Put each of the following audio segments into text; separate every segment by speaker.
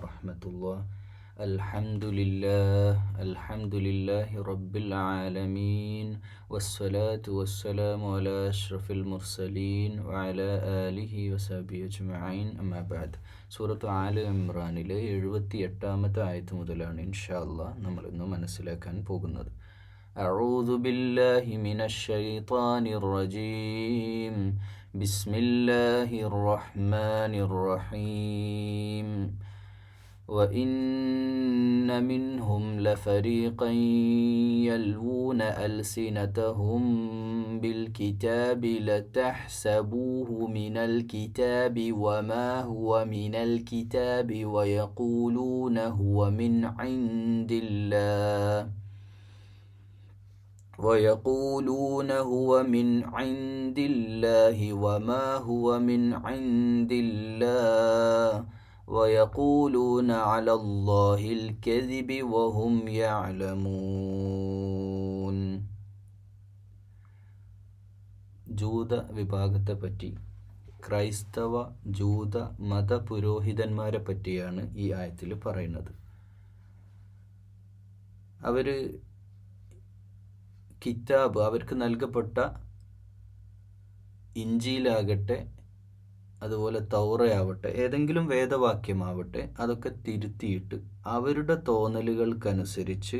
Speaker 1: വറഹ്മത്തുള്ളാഹി. അൽഹംദുലില്ലാഹി റബ്ബിൽ ആലമീൻ വസ്സലാത്തു വസ്സലാമു അലാ അഷ്റഫിൽ മുർസലീൻ വഅലാ ആലിഹി വസഹ്ബിഹി അജ്മഈൻ. അമ്മാ ബഅദ്. സൂറത്ത് ആല ഇമ്രാനിലെ 78-ാമത്തെ ആയത്ത് മുതലാണ് ഇൻഷാ അല്ലാഹ് നമ്മൾ ഇന്ന് മനസ്സിലാക്കാൻ പോകുന്നത്. അഊദു ബില്ലാഹി മിനശ് ശൈത്വാനിർ റജീം. ബിസ്മില്ലാഹിർ റഹ്മാനിർ റഹീം. وَإِنَّ مِنْهُمْ لَفَرِيقًا يَلْوُونَ أَلْسِنَتَهُمْ بِالْكِتَابِ لَتَحْسَبُوهُ مِنَ الْكِتَابِ وَمَا هُوَ مِنَ الْكِتَابِ وَيَقُولُونَ هُوَ مِنْ عِنْدِ اللَّهِ وَمَا هُوَ مِنْ عِنْدِ اللَّهِ وَيَقُولُونَ عَلَى اللَّهِ الْكَذِبِ وَهُمْ يَعْلَمُونَ. ജൂത വിഭാഗത്തെപ്പറ്റി, ക്രൈസ്തവ ജൂത മതപുരോഹിതന്മാരെ പറ്റിയാണ് ഈ ആയത്തിൽ പറയുന്നത്. അവർ കിതാബ്, അവർക്ക് നൽകപ്പെട്ട ഇഞ്ചീലാകട്ടെ, അതുപോലെ തൗറയാവട്ടെ, ഏതെങ്കിലും വേദവാക്യമാവട്ടെ, അതൊക്കെ തിരുത്തിയിട്ട് അവരുടെ തോന്നലുകൾക്കനുസരിച്ച്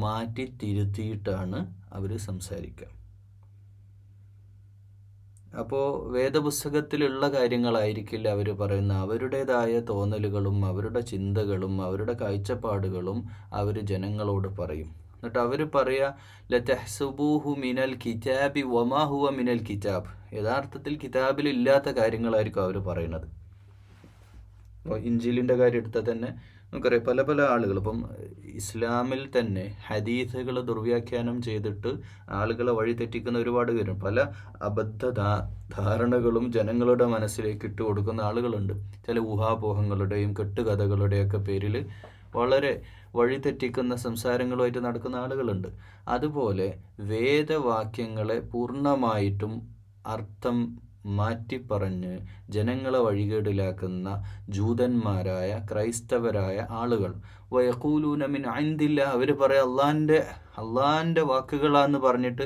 Speaker 1: മാറ്റി തിരുത്തിയിട്ടാണ് അവർ സംസാരിക്കുക. അപ്പോൾ വേദപുസ്തകത്തിലുള്ള കാര്യങ്ങളായിരിക്കില്ല അവർ പറയുന്ന, അവരുടേതായ തോന്നലുകളും അവരുടെ ചിന്തകളും അവരുടെ കാഴ്ചപ്പാടുകളും അവർ ജനങ്ങളോട് പറയും. എന്നിട്ട് അവർ പറയുക, ലതഹ്സബൂഹു മിനൽ കിതാബി വമാ ഹുവ മിനൽ കിതാബ്. യഥാർത്ഥത്തിൽ കിതാബിൽ ഇല്ലാത്ത കാര്യങ്ങളായിരിക്കും അവർ പറയുന്നത്. അപ്പോൾ ഇഞ്ചീലിൻ്റെ കാര്യം എടുത്താൽ തന്നെ നമുക്കറിയാം, പല പല ആളുകൾ, ഇപ്പം ഇസ്ലാമിൽ തന്നെ ഹദീസുകൾ ദുർവ്യാഖ്യാനം ചെയ്തിട്ട് ആളുകളെ വഴി തെറ്റിക്കുന്ന ഒരുപാട് പേരുണ്ട്. പല അബദ്ധ ധാരണകളും ജനങ്ങളുടെ മനസ്സിലേക്ക് ഇട്ട് കൊടുക്കുന്ന ആളുകളുണ്ട്. ചില ഊഹാപോഹങ്ങളുടെയും കെട്ടുകഥകളുടെയൊക്കെ പേരിൽ വളരെ വഴിതെറ്റിക്കുന്ന സംസാരങ്ങളുമായിട്ട് നടക്കുന്ന ആളുകളുണ്ട്. അതുപോലെ വേദവാക്യങ്ങളെ പൂർണ്ണമായിട്ടും അർത്ഥം മാറ്റിപ്പറഞ്ഞ് ജനങ്ങളെ വഴികേടിലാക്കുന്ന ജൂതന്മാരായ ക്രൈസ്തവരായ ആളുകൾ, വയഖൂലൂന മിൻ ഇൻദില്ലാ, അവർ പറയാം അള്ളാൻ്റെ വാക്കുകളാന്ന് പറഞ്ഞിട്ട്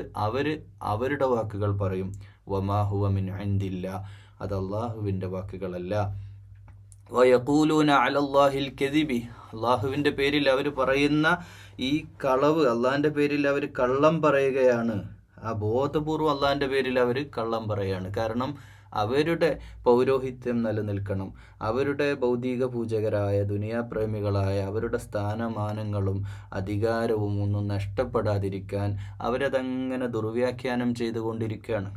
Speaker 1: അവരുടെ വാക്കുകൾ പറയും. വമാ ഹുവ മിൻ ഇൻദില്ലാ, അത് അള്ളാഹുവിൻ്റെ വാക്കുകളല്ല. വയഖൂലൂന അലല്ലാഹിൽ കദിബി, അള്ളാഹുവിൻ്റെ പേരിൽ അവർ പറയുന്ന ഈ കളവ്, അള്ളാഹിൻ്റെ പേരിൽ അവർ കള്ളം പറയുകയാണ്. ആ ബോധപൂർവ്വം അള്ളാഹിൻ്റെ പേരിൽ അവർ കള്ളം പറയുകയാണ്. കാരണം അവരുടെ പൗരോഹിത്യം നിലനിൽക്കണം, അവരുടെ ഭൗതിക പൂജകരായ ദുനിയാപ്രേമികളായ അവരുടെ സ്ഥാനമാനങ്ങളും അധികാരവും ഒന്നും നഷ്ടപ്പെടാതിരിക്കാൻ അവരതങ്ങനെ ദുർവ്യാഖ്യാനം ചെയ്തുകൊണ്ടിരിക്കുകയാണ്.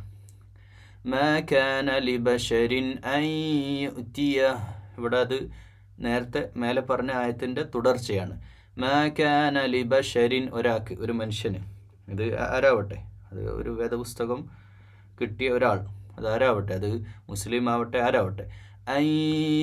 Speaker 1: മാ കാന ലിബശരിൻ അൻ യുഅ്തിയഹു, ഇവിടെ അത് നേരത്തെ മേലെ പറഞ്ഞ ആയത്തിൻ്റെ തുടർച്ചയാണ്. മാ കാന ലിബശരിൻ, ഒരാൾക്ക്, ഒരു മനുഷ്യന്, ഇത് ആരാവട്ടെ, അത് ഒരു വേദപുസ്തകം കിട്ടിയ ഒരാൾ, അതാരാവട്ടെ, അത് മുസ്ലിം ആവട്ടെ, ആരാവട്ടെ, അൻ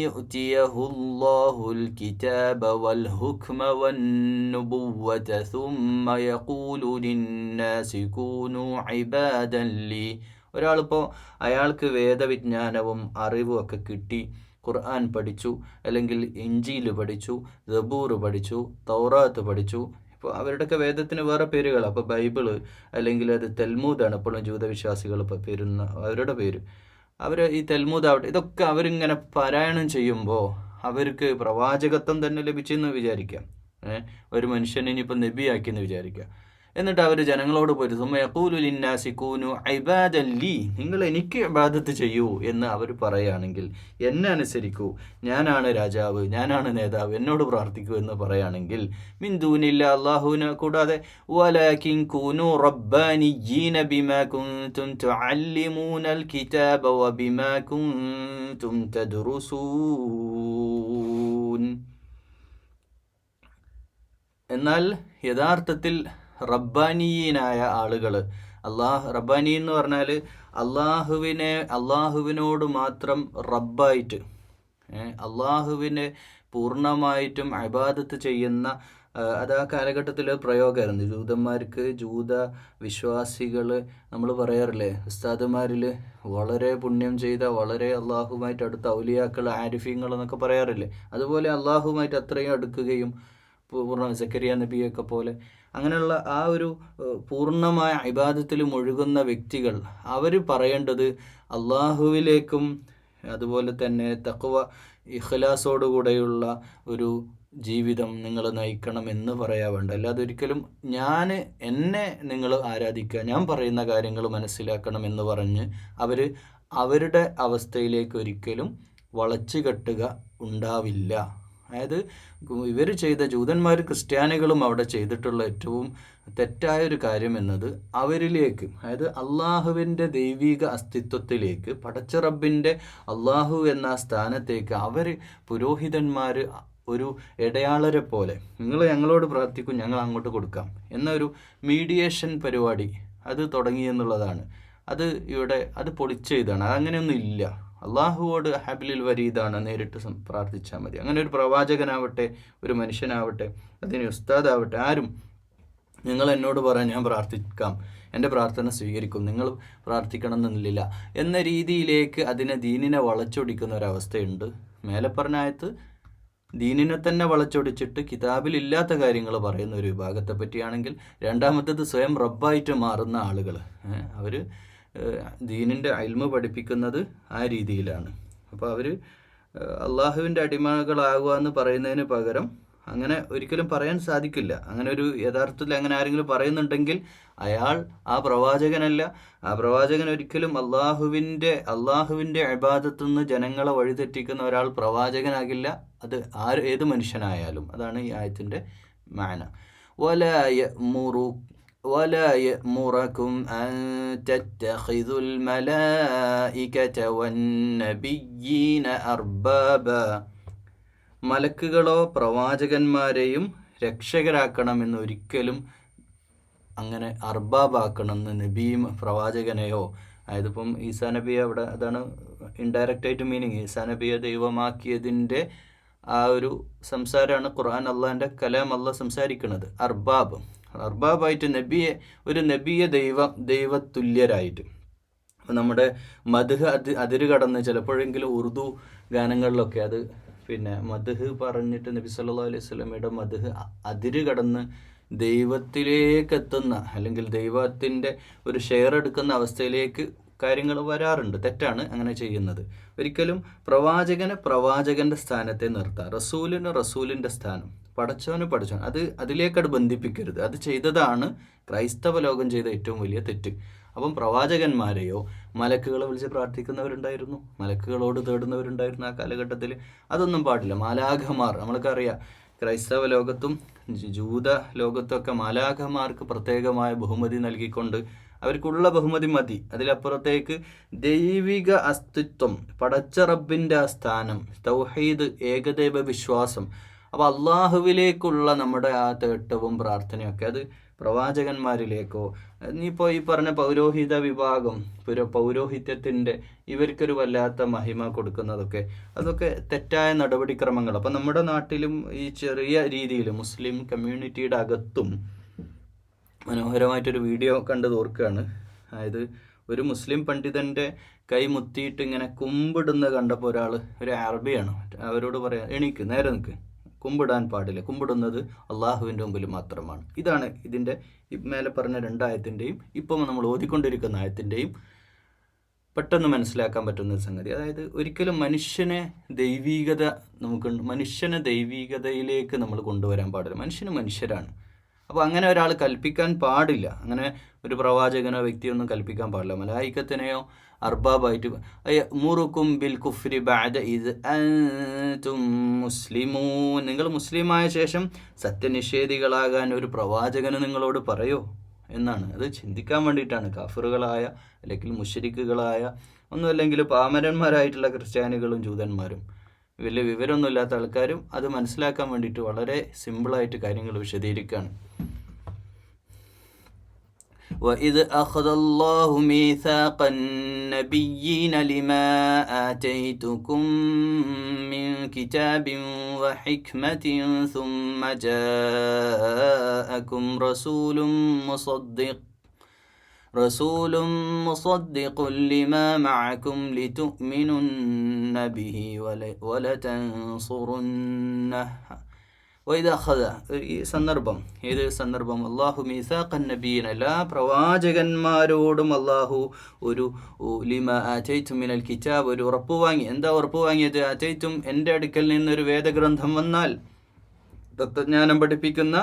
Speaker 1: യുഅ്തിയഹുല്ലാഹുൽ കിതാബ വൽ ഹുക്മ വന്നുബുവ്വത സുമ്മ യഖൂലു ലിന്നാസി കൂനൂ ഇബാദൻ ലി. ഒരാളിപ്പോൾ അയാൾക്ക് വേദവിജ്ഞാനവും അറിവും ഒക്കെ കിട്ടി, ഖുർആൻ പഠിച്ചു, അല്ലെങ്കിൽ ഇഞ്ചീൽ പഠിച്ചു, സബൂർ പഠിച്ചു, തൗറാത്ത് പഠിച്ചു. ഇപ്പോൾ അവരുടെയൊക്കെ വേദത്തിന് വേറെ പേരുകൾ, അപ്പോൾ ബൈബിള് അല്ലെങ്കിൽ അത് തെൽമൂദാണ് ഇപ്പോഴും ജൂതവിശ്വാസികൾ പേരുന്ന അവരുടെ പേര്. അവർ ഈ തെൽമൂദാവട്ടെ, ഇതൊക്കെ അവരിങ്ങനെ പാരായണം ചെയ്യുമ്പോൾ അവർക്ക് പ്രവാചകത്വം തന്നെ ലഭിച്ചെന്ന് വിചാരിക്കാം. ഒരു മനുഷ്യനെ ഇനിയിപ്പോൾ നബിയാക്കിയെന്ന് വിചാരിക്കുക. എന്നിട്ട് അവർ ജനങ്ങളോട് പോയിട്ട് സുമ്മ യഖൂലു ലിന്നാസി കൂനു ഇബാദൻ ലി, നിങ്ങൾ എനിക്ക് ഇബാദത്ത് ചെയ്യൂ എന്ന് അവർ പറയുകയാണെങ്കിൽ, എന്നെ അനുസരിക്കൂ, ഞാനാണ് രാജാവ്, ഞാനാണ് നേതാവ്, എന്നോട് പ്രാർത്ഥിക്കൂ എന്ന് പറയുകയാണെങ്കിൽ, മിൻ ദൂനില്ല, അല്ലാഹുവിനെ കൂടാതെ, വലാകിൻ കൂനു റബ്ബാനിയ്യീന ബിമാ കുൻതും തുഅല്ലിമൂനൽ കിതാബ വബിമാ കുൻതും തദ്റുസൂൻ. എന്നാൽ യഥാർത്ഥത്തിൽ റബ്ബാനിയീനായ ആളുകൾ, റബ്ബാനി എന്ന് പറഞ്ഞാൽ അള്ളാഹുവിനോട് മാത്രം റബ്ബായിട്ട്, അള്ളാഹുവിനെ പൂർണ്ണമായിട്ടും ഇബാദത്ത് ചെയ്യുന്ന അത് ആ കാലഘട്ടത്തിലെ പ്രയോഗമായിരുന്നു. ജൂതന്മാർക്ക്, ജൂത വിശ്വാസികൾ, നമ്മൾ പറയാറില്ലേ ഉസ്താദുമാരിൽ വളരെ പുണ്യം ചെയ്ത, വളരെ അള്ളാഹുമായിട്ട് അടുത്ത ഔലിയാക്കൾ, ആരിഫീങ്ങൾ എന്നൊക്കെ പറയാറില്ലേ, അതുപോലെ അള്ളാഹുമായിട്ട് അത്രയും അടുക്കുകയും പൂർണ്ണ സക്കരിയ നബിയൊക്കെ പോലെ അങ്ങനെയുള്ള ആ ഒരു പൂർണ്ണമായ ഇബാദത്തിൽ മുഴുകുന്ന വ്യക്തികൾ അവർ പറയേണ്ടത് അള്ളാഹുവിലേക്കും അതുപോലെ തന്നെ തഖ്വ ഇഖ്ലാസോടുകൂടെയുള്ള ഒരു ജീവിതം നിങ്ങൾ നയിക്കണം എന്ന് പറയാ വേണ്ട. അല്ലാതെ ഒരിക്കലും എന്നെ നിങ്ങൾ ആരാധിക്കുക, ഞാൻ പറയുന്ന കാര്യങ്ങൾ മനസ്സിലാക്കണം എന്ന് പറഞ്ഞ് അവരുടെ അവസ്ഥയിലേക്ക് ഒരിക്കലും വളച്ചു കെട്ടുക ഉണ്ടാവില്ല. അതായത് ഇവർ ചെയ്ത ജൂതന്മാർ, ക്രിസ്ത്യാനികളും അവിടെ ചെയ്തിട്ടുള്ള ഏറ്റവും തെറ്റായൊരു കാര്യം എന്നത് അവരിലേക്ക്, അതായത് അള്ളാഹുവിൻ്റെ ദൈവിക അസ്തിത്വത്തിലേക്ക്, പടച്ച റബ്ബിൻ്റെ അള്ളാഹു എന്ന സ്ഥാനത്തേക്ക് അവർ പുരോഹിതന്മാർ ഒരു ഇടയാളരെ പോലെ നിങ്ങൾ ഞങ്ങളോട് പ്രാർത്ഥിക്കും, ഞങ്ങൾ അങ്ങോട്ട് കൊടുക്കാം എന്നൊരു മീഡിയേഷൻ പരിപാടി അത് തുടങ്ങി എന്നുള്ളതാണ്. അത് പൊളിച്ചെയ്താണ്. അതങ്ങനെയൊന്നും ഇല്ല. അള്ളാഹുവോട് ഹബ്ലിൽ വരീദാണ്, നേരിട്ട് പ്രാർത്ഥിച്ചാൽ മതി. അങ്ങനെ ഒരു പ്രവാചകനാവട്ടെ, ഒരു മനുഷ്യനാവട്ടെ, അതിന് ഉസ്താദാവട്ടെ, ആരും നിങ്ങൾ എന്നോട് പറയാൻ ഞാൻ പ്രാർത്ഥിക്കാം, എൻ്റെ പ്രാർത്ഥന സ്വീകരിക്കും, നിങ്ങൾ പ്രാർത്ഥിക്കണം എന്നില്ല എന്ന രീതിയിലേക്ക് ദീനിനെ വളച്ചൊടിക്കുന്ന ഒരവസ്ഥയുണ്ട്. മേലെ പറഞ്ഞ ആയത്ത് ദീനിനെ തന്നെ വളച്ചൊടിച്ചിട്ട് കിതാബിലില്ലാത്ത കാര്യങ്ങൾ പറയുന്ന ഒരു വിഭാഗത്തെ പറ്റിയാണെങ്കിൽ, രണ്ടാമത്തേത് സ്വയം റബ്ബായിട്ട് മാറുന്ന ആളുകൾ, അവർ ദീനിൻ്റെ ഇൽമ് പഠിപ്പിക്കുന്നത് ആ രീതിയിലാണ്. അപ്പോൾ അവർ അള്ളാഹുവിൻ്റെ അടിമകളാകുക എന്ന് പറയുന്നതിന് പകരം അങ്ങനെ ഒരിക്കലും പറയാൻ സാധിക്കില്ല. അങ്ങനെ ഒരു യഥാർത്ഥത്തിൽ അങ്ങനെ ആരെങ്കിലും പറയുന്നുണ്ടെങ്കിൽ അയാൾ ആ പ്രവാചകനല്ല. ആ പ്രവാചകൻ ഒരിക്കലും അള്ളാഹുവിൻ്റെ ഇബാദത്തു നിന്ന് ജനങ്ങളെ വഴിതെറ്റിക്കുന്ന ഒരാൾ പ്രവാചകനാകില്ല. അത് ഏത് മനുഷ്യനായാലും. അതാണ് ഈ ആയത്തിൻ്റെ മാന. ولا يأمركم أن تتخذوا الملائكة والنبيين أربابا. മലക്കുകളോ പ്രവാചകന്മാരെയും രക്ഷകരാക്കണമെന്ന് ഒരിക്കലും അങ്ങനെ അർബാബാക്കണമെന്ന് നബിയും പ്രവാചകനെയോ, അതായതിപ്പം ഈസാ നബിയെ അവിടെ അതാണ് ഇൻഡയറക്റ്റായിട്ട് മീനിങ്. ഈസാ നബിയെ ദൈവമാക്കിയതിൻ്റെ ആ ഒരു സംസാരമാണ് ഖുർആൻ, അള്ളാഹിൻ്റെ കലാം അള്ളാഹ് സംസാരിക്കുന്നത്. അർബാബായിട്ട് ഒരു നബിയെ ദൈവതുല്യരായിട്ട്. നമ്മുടെ മദ്ഹ് അതിര് കടന്ന് ചിലപ്പോഴെങ്കിലും ഉറുദു ഗാനങ്ങളിലൊക്കെ അത് മദ്ഹ് പറഞ്ഞിട്ട് നബി സല്ലല്ലാഹു അലൈഹി വസല്ലമയുടെ മദ്ഹ് അതിര് കടന്ന് ദൈവത്തിലേക്ക് എത്തുന്ന, അല്ലെങ്കിൽ ദൈവത്തിൻ്റെ ഒരു ഷെയർ എടുക്കുന്ന അവസ്ഥയിലേക്ക് കാര്യങ്ങൾ വരാറുണ്ട്. തെറ്റാണ് അങ്ങനെ ചെയ്യുന്നത്. ഒരിക്കലും പ്രവാചകൻ്റെ സ്ഥാനത്തെ നിർത്താം, റസൂലിൻ്റെ സ്ഥാനം, പടച്ചവന് അതിലേക്കത് ബന്ധിപ്പിക്കരുത്. അത് ചെയ്തതാണ് ക്രൈസ്തവ ലോകം ചെയ്ത ഏറ്റവും വലിയ തെറ്റ്. അപ്പം പ്രവാചകന്മാരെയോ മലക്കുകളെ വിളിച്ച് പ്രാർത്ഥിക്കുന്നവരുണ്ടായിരുന്നു, മലക്കുകളോട് തേടുന്നവരുണ്ടായിരുന്നു ആ കാലഘട്ടത്തിൽ. അതൊന്നും പാടില്ല. മാലാഖമാർ, നമ്മൾക്കറിയാം ക്രൈസ്തവ ലോകത്തും ജൂത ലോകത്തൊക്കെ മാലാഖമാർക്ക് പ്രത്യേകമായ ബഹുമതി നൽകിക്കൊണ്ട് അവർക്കുള്ള ബഹുമതി മതി. അതിലപ്പുറത്തേക്ക് ദൈവിക അസ്തിത്വം, പടച്ച റബ്ബിൻ്റെ ആ സ്ഥാനം, തൗഹീദ്, ഏകദൈവ വിശ്വാസം, അപ്പോൾ അള്ളാഹുവിലേക്കുള്ള നമ്മുടെ ആ തേട്ടവും പ്രാർത്ഥനയൊക്കെ അത് പ്രവാചകന്മാരിലേക്കോ, ഇനിയിപ്പോൾ ഈ പറഞ്ഞ പൗരോഹിത വിഭാഗം, പൗരോഹിത്യത്തിൻ്റെ ഇവർക്കൊരു വല്ലാത്ത മഹിമ കൊടുക്കുന്നതൊക്കെ അതൊക്കെ തെറ്റായ നടപടിക്രമങ്ങൾ. അപ്പം നമ്മുടെ നാട്ടിലും ഈ ചെറിയ രീതിയിൽ മുസ്ലിം കമ്മ്യൂണിറ്റിയുടെ അകത്തും മനോഹരമായിട്ടൊരു വീഡിയോ കണ്ട് തോർക്കുകയാണ്. അതായത് ഒരു മുസ്ലിം പണ്ഡിതൻ്റെ കൈ മുത്തിയിട്ട് ഇങ്ങനെ കുമ്പിടുന്ന കണ്ടപ്പോൾ ഒരു അറബിയാണ്, അവരോട് പറയാം, എണീക്ക്, നേരെ നിൽക്ക്, കുമ്പിടാൻ പാടില്ല, കുമ്പിടുന്നത് അള്ളാഹുവിൻ്റെ മുമ്പിൽ മാത്രമാണ്. ഇതാണ് ഇതിൻ്റെ മേലെ പറഞ്ഞ രണ്ടായത്തിൻ്റെയും ഇപ്പം നമ്മൾ ഓതിക്കൊണ്ടിരിക്കുന്ന ആയത്തിൻ്റെയും പെട്ടെന്ന് മനസ്സിലാക്കാൻ പറ്റുന്ന സംഗതി. അതായത് ഒരിക്കലും മനുഷ്യനെ ദൈവീകതയിലേക്ക് നമ്മൾ കൊണ്ടുവരാൻ പാടില്ല. മനുഷ്യരാണ്. അപ്പോൾ അങ്ങനെ ഒരാൾ കൽപ്പിക്കാൻ പാടില്ല. അങ്ങനെ ഒരു പ്രവാചകനോ വ്യക്തിയൊന്നും കൽപ്പിക്കാൻ പാടില്ല. മലായിക്കത്തിനെയോ അർബാബായിട്ട് മുറുക്കും ബിൽ കുഫ്രി ബഅദ ഇദ് അൻതും മുസ്ലിമൂൻ, നിങ്ങൾ മുസ്ലിമായ ശേഷം സത്യനിഷേധികളാകാൻ ഒരു പ്രവാചകന് നിങ്ങളോട് പറയോ എന്നാണ്. അത് ചിന്തിക്കാൻ വേണ്ടിയിട്ടാണ്. കാഫിറുകളായ അല്ലെങ്കിൽ മുശ്രിക്കുകളായ ഒന്നുമല്ലെങ്കിൽ പാമരന്മാരായിട്ടുള്ള ക്രിസ്ത്യാനികളും ജൂതന്മാരും വലിയ വിവരമൊന്നുമില്ലാത്ത ആൾക്കാരും അത് മനസ്സിലാക്കാൻ വേണ്ടിയിട്ട് വളരെ സിമ്പിളായിട്ട് കാര്യങ്ങൾ വിശദീകരിക്കുകയാണ്. وإذ أخذ الله ميثاق النبيين لما آتيتكم من كتاب وحكمة ثم جاءكم رسول مصدق لما معكم لتؤمنن به ولتنصرنه. ഈ സന്ദർഭം, ഏത് സന്ദർഭം? അള്ളാഹു മീസാഖൻ നബീൻ, എല്ലാ പ്രവാചകന്മാരോടും അള്ളാഹു ഒരു ലിമ ആതൈതും മിനൽ കിതാബ്, ഒരു ഉറപ്പ് വാങ്ങി. എന്താ ഉറപ്പ് വാങ്ങിയത്? ആതൈതും, എൻ്റെ അടുക്കൽ നിന്നൊരു വേദഗ്രന്ഥം വന്നാൽ, തത്വജ്ഞാനം പഠിപ്പിക്കുന്ന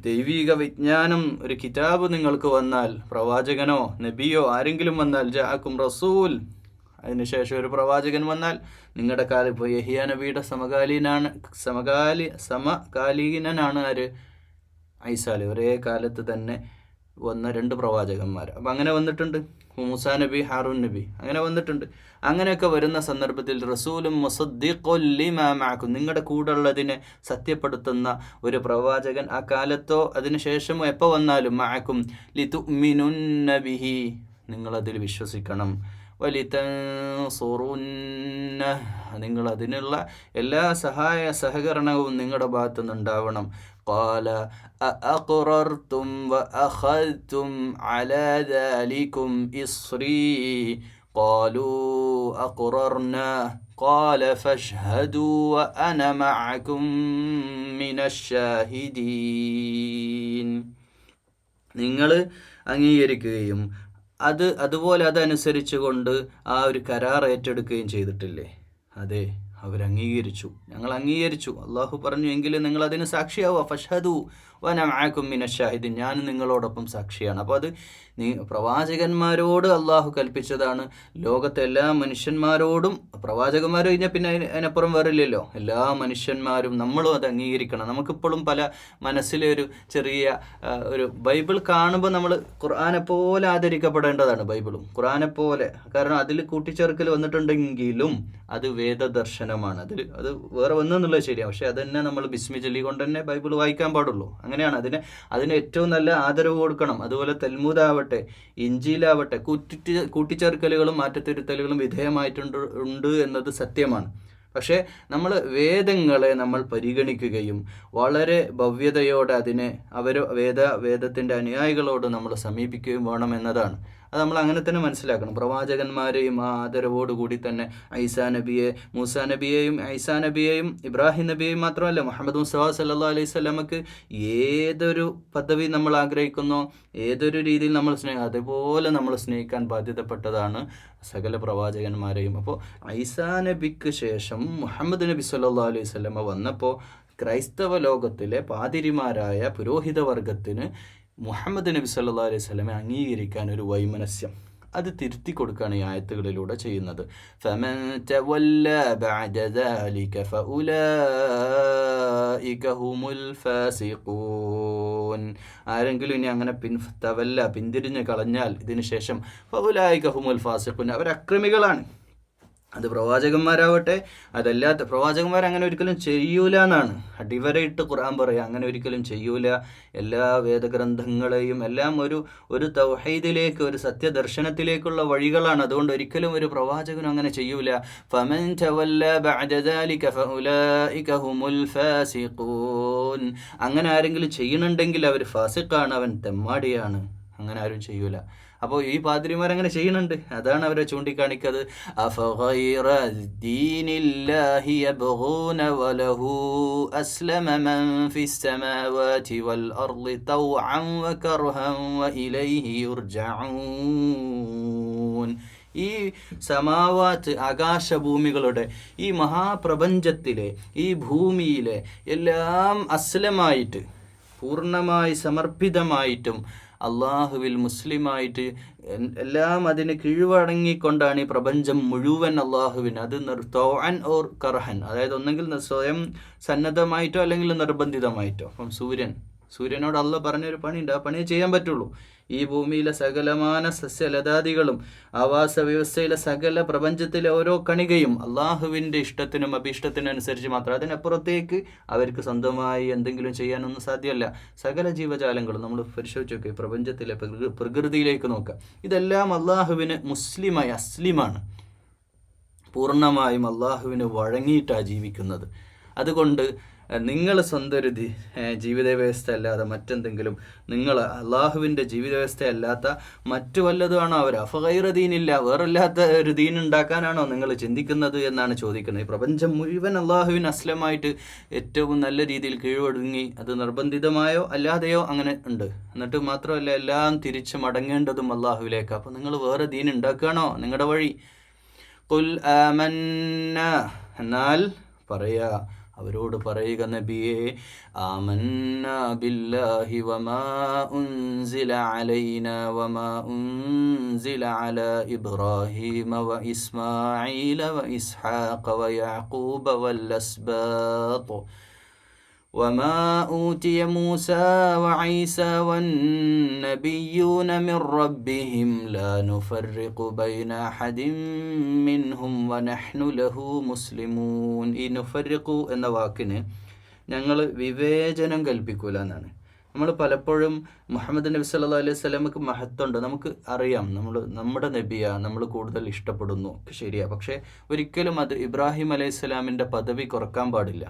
Speaker 1: ദൈവിക വിജ്ഞാനം, ഒരു കിതാബ് നിങ്ങൾക്ക് വന്നാൽ, പ്രവാചകനോ നബിയോ ആരെങ്കിലും വന്നാൽ, ജാഅക്കും റസൂൽ, അതിനുശേഷം ഒരു പ്രവാചകൻ വന്നാൽ, നിങ്ങളുടെ കാലം ഇപ്പോൾ യഹിയ നബിയുടെ സമകാലീനനാണ് ആര്? ഈസാ അലി. ഒരേ കാലത്ത് തന്നെ വന്ന 2 പ്രവാചകന്മാർ. അപ്പം അങ്ങനെ വന്നിട്ടുണ്ട്. മൂസാ നബി, ഹാറൂൻ നബി, അങ്ങനെ വന്നിട്ടുണ്ട്. അങ്ങനെയൊക്കെ വരുന്ന സന്ദർഭത്തിൽ റസൂലും മുസദ്ദിഖുൻ ലിമാ മഅക്കും, നിങ്ങളുടെ കൂടെ ഉള്ളതിനെ സത്യപ്പെടുത്തുന്ന ഒരു പ്രവാചകൻ ആ കാലത്തോ അതിനുശേഷമോ എപ്പോൾ വന്നാലും, മഅക്കും ലിതുഅ്മിനുന്ന ബിഹി, നിങ്ങളതിൽ വിശ്വസിക്കണം, വലിതൻസുറുന്ന, നിങ്ങൾ അതിനുള്ള എല്ലാ സഹായ സഹകരണവും നിങ്ങളുടെ ഭാഗത്തു നിന്നുണ്ടാവണം. ഖാല അഅഖറർതും വഅഖദ്തും അലാ ദാലികും ഇസ്രീ ഖാലൂ അഖറർനാ ഖാല ഫശ്ഹദൂ വഅന മഅകും മിനശ്ശാഹിദീൻ. നിങ്ങൾ അംഗീകരിക്കുകയും അതുപോലെ അതനുസരിച്ചുകൊണ്ട് ആ ഒരു കരാർ ഏറ്റെടുക്കുകയും ചെയ്തിട്ടില്ലേ? അതെ, അവരംഗീകരിച്ചു, ഞങ്ങൾ അംഗീകരിച്ചു. അള്ളാഹു പറഞ്ഞു, എങ്കിലും നിങ്ങൾ അതിന് സാക്ഷിയാവുക. ഫഷ്ഹദു വഅന മഅകും മിനശ്ശാഹിദീൻ, ഞാൻ നിങ്ങളോടൊപ്പം സാക്ഷിയാണ്. അപ്പോൾ അത് പ്രവാചകന്മാരോട് അള്ളാഹു കൽപ്പിച്ചതാണ്. ലോകത്തെ എല്ലാ മനുഷ്യന്മാരോടും, പ്രവാചകന്മാർ കഴിഞ്ഞാൽ പിന്നെ അതിനപ്പുറം വരില്ലല്ലോ, എല്ലാ മനുഷ്യന്മാരും നമ്മളും അത് അംഗീകരിക്കണം. നമുക്കിപ്പോഴും പല മനസ്സിലെ ഒരു ചെറിയ ഒരു ബൈബിൾ കാണുമ്പോൾ നമ്മൾ ഖുർആനെ പോലെ ആദരിക്കപ്പെടേണ്ടതാണ്. ബൈബിളും ഖുർആനെ പോലെ, കാരണം അതിൽ കൂട്ടിച്ചേർക്കൽ വന്നിട്ടുണ്ടെങ്കിലും അത് വേദദർശനമാണ്. അത് വേറെ വന്നെന്നുള്ളത് ശരിയാണ്, പക്ഷെ അത് തന്നെ നമ്മൾ ബിസ്മി ചൊല്ലിക്കൊണ്ട് തന്നെ ബൈബിൾ വായിക്കാൻ പാടുള്ളൂ. അങ്ങനെയാണ്. അതിന് ഏറ്റവും നല്ല ആദരവ് കൊടുക്കണം. അതുപോലെ തൽമൂദാവട്ടെ, ഇഞ്ചീലാവട്ടെ, കൂട്ടിച്ചേർക്കലുകളും മാറ്റത്തിരുത്തലുകളും വിധേയമായിട്ടുണ്ട് എന്നത് സത്യമാണ്. പക്ഷേ നമ്മൾ വേദങ്ങളെ നമ്മൾ പരിഗണിക്കുകയും വളരെ ഭവ്യതയോടെ അതിനെ വേദത്തിൻ്റെ അനുയായികളോട് നമ്മൾ സമീപിക്കുകയും വേണം എന്നതാണ്. അത് നമ്മൾ അങ്ങനെ തന്നെ മനസ്സിലാക്കണം. പ്രവാചകന്മാരെയും ആ ആദരവോടുകൂടി തന്നെ മൂസാ നബിയെയും ഈസാ നബിയെയും ഇബ്രാഹിം നബിയെയും മാത്രമല്ല, മുഹമ്മദ് മുസ്തഫ സല്ലല്ലാഹു അലൈഹി വസല്ലമക്ക് ഏതൊരു പദവി നമ്മൾ ആഗ്രഹിക്കുന്നോ, ഏതൊരു രീതിയിൽ നമ്മൾ അതുപോലെ നമ്മൾ സ്നേഹിക്കാൻ ബാധ്യതപ്പെട്ടതാണ് സകല പ്രവാചകന്മാരെയും. അപ്പോൾ ഈസാ നബിക്ക് ശേഷം മുഹമ്മദ് നബി സല്ലല്ലാഹു അലൈഹി വസല്ലമ വന്നപ്പോൾ ക്രൈസ്തവ ലോകത്തിലെ പാതിരിമാരായ പുരോഹിത വർഗത്തിന് മുഹമ്മദ് നബി സല്ലല്ലാഹു അലൈഹി വസല്ലമയെ അംഗീകരിക്കാൻ ഒരു വൈമനസ്യം, അത് തിരുത്തി കൊടുക്കുകയാണ് ഈ ആയത്തുകളിലൂടെ ചെയ്യുന്നത്. ഫമൻ തവല്ല ബഅദ ദാലിക ഫഉലൈക ഹുമുൽ ഫാസിഖൂൻ. ആരെങ്കിലും ഇനി അങ്ങനെ പിന്തിരിഞ്ഞ് കളഞ്ഞാൽ ഇതിനു ശേഷം ഫഉലൈക ഹുമുൽ ഫാസിഖൂൻ, അവർ അക്രമികളാണ്. അത് പ്രവാചകന്മാരാവട്ടെ അതല്ലാത്ത പ്രവാചകന്മാർ അങ്ങനെ ഒരിക്കലും ചെയ്യൂല എന്നാണ് അടിവരയിട്ട് ഖുർആൻ പറയുക. അങ്ങനെ ഒരിക്കലും ചെയ്യൂല. എല്ലാ വേദഗ്രന്ഥങ്ങളെയും എല്ലാം ഒരു തൗഹീദിലേക്ക്, ഒരു സത്യദർശനത്തിലേക്കുള്ള വഴികളാണ്. അതുകൊണ്ട് ഒരിക്കലും ഒരു പ്രവാചകനും അങ്ങനെ ചെയ്യൂല. ഫമൻ തവല്ല ബഅദ ദാലിക ഫഉലൈക ഹുമുൽ ഫാസിഖൂൻ. അങ്ങനെ ആരെങ്കിലും ചെയ്യുന്നുണ്ടെങ്കിൽ അവർ ഫാസിഖാണ്, അവൻ തെമ്മാടിയാണ്. അങ്ങനെ ആരും ചെയ്യൂല. അപ്പോൾ ഈ പാതിരിമാരങ്ങനെ ചെയ്യുന്നുണ്ട്, അതാണ് അവരെ ചൂണ്ടിക്കാണിക്കുന്നത്. അഫഗൈറ ദീനില്ലാഹി യബ്ഗൂന വലഹു അസ്ലമ മൻ ഫിസ് സമാവാതി വൽ അർളി തൗഅൻ വകർഹൻ വഇലൈഹി യുർജഊൻ. ഈ സമാവാത്ത്, ആകാശഭൂമികളുടെ ഈ മഹാപ്രപഞ്ചത്തിലെ ഈ ഭൂമിയിലെ എല്ലാം അസ്ലമായിട്ട്, പൂർണ്ണമായി സമർപ്പിതമായിട്ടും അള്ളാഹുവിൽ മുസ്ലിമായിട്ട് എല്ലാം അതിന് കീഴ്വഴങ്ങിക്കൊണ്ടാണ് ഈ പ്രപഞ്ചം മുഴുവൻ അള്ളാഹുവിന്. അത് തൗഅൻ ഓർ കർഹൻ, അതായത് ഒന്നെങ്കിൽ സ്വയം സന്നദ്ധമായിട്ടോ അല്ലെങ്കിൽ നിർബന്ധിതമായിട്ടോ. അപ്പം സൂര്യൻ സൂര്യനോട് അള്ളാഹ് പറഞ്ഞൊരു പണിയുണ്ട്, ആ പണിയെ ചെയ്യാൻ പറ്റുള്ളൂ. ഈ ഭൂമിയിലെ സകലമാന സസ്യലതാദികളും ആവാസ വ്യവസ്ഥയിലെ സകല പ്രപഞ്ചത്തിലെ ഓരോ കണികയും അള്ളാഹുവിൻ്റെ ഇഷ്ടത്തിനും അഭിഷ്ടത്തിനും അനുസരിച്ച് മാത്രം. അതിനപ്പുറത്തേക്ക് അവർക്ക് സ്വന്തമായി എന്തെങ്കിലും ചെയ്യാനൊന്നും സാധ്യമല്ല. സകല ജീവജാലങ്ങളും നമ്മൾ പരിശോധിച്ച് നോക്കുക, പ്രപഞ്ചത്തിലെ പ്രകൃതിയിലേക്ക് നോക്കുക, ഇതെല്ലാം അള്ളാഹുവിന് മുസ്ലിമായി അസ്ലിമാണ്, പൂർണ്ണമായും അള്ളാഹുവിന് വഴങ്ങിയിട്ടാണ് ജീവിക്കുന്നത്. അതുകൊണ്ട് നിങ്ങൾ സ്വന്തം ഒരു ജീവിത വ്യവസ്ഥ അല്ലാതെ മറ്റെന്തെങ്കിലും, നിങ്ങൾ അള്ളാഹുവിൻ്റെ ജീവിത വ്യവസ്ഥ അല്ലാത്ത മറ്റു വല്ലതുമാണോ അവർ അഫഗൈറ ദീനില്ല, വേറല്ലാത്ത ഒരു ദീൻ ഉണ്ടാക്കാനാണോ നിങ്ങൾ ചിന്തിക്കുന്നത് എന്നാണ് ചോദിക്കുന്നത്. ഈ പ്രപഞ്ചം മുഴുവൻ അള്ളാഹുവിന് അസ്ലമായിട്ട് ഏറ്റവും നല്ല രീതിയിൽ കീഴ്വഴങ്ങി, അത് നിർബന്ധിതമായോ അല്ലാതെയോ അങ്ങനെ ഉണ്ട്. എന്നിട്ട് മാത്രമല്ല എല്ലാം തിരിച്ച് മടങ്ങേണ്ടതും അള്ളാഹുവിലേക്ക്. അപ്പോൾ നിങ്ങൾ വേറെ ദീൻ ഉണ്ടാക്കുകയാണോ നിങ്ങളുടെ വഴി? ഖുൽ ആമന്ന, എന്നാൽ പറയാ, അവരോട് പറയുക നബിയെ, ആമന്ന ബില്ലാഹി വമാ ഉൻസില അലൈന വമാ ഉൻസില അലാ ഇബ്രാഹീമ വ ഇസ്മാഈല വ ഇസ്ഹാഖ വ യഅഖൂബ വൽ അസ്ബാത്ത് വമാ ഊതിയ മൂസാ വഈസാ വന്നബിയ്യൂന മിർ റബ്ബിഹിം ലാ നുഫർരിഖു ബൈന അഹദിൻ മിൻഹും വനഹ്നു ലഹു മുസ്ലിമൂൻ. ഈ നുഫർരിഖു എന്ന വാക്കിന് ഞങ്ങൾ വിവേചനം കൽപ്പിക്കൂല എന്നാണ്. നമ്മൾ പലപ്പോഴും മുഹമ്മദ് നബി സല്ലല്ലാഹു അലൈഹി വസല്ലമക്ക് മഹത്വമുണ്ട്, നമുക്ക് അറിയാം, നമ്മുടെ നബിയാണ്, നമ്മൾ കൂടുതൽ ഇഷ്ടപ്പെടുന്നു, ഒക്കെ ശരിയാണ്. പക്ഷേ ഒരിക്കലും അത് ഇബ്രാഹിം അലൈഹിസ്സലാമിൻ്റെ പദവി കുറക്കാൻ പാടില്ല.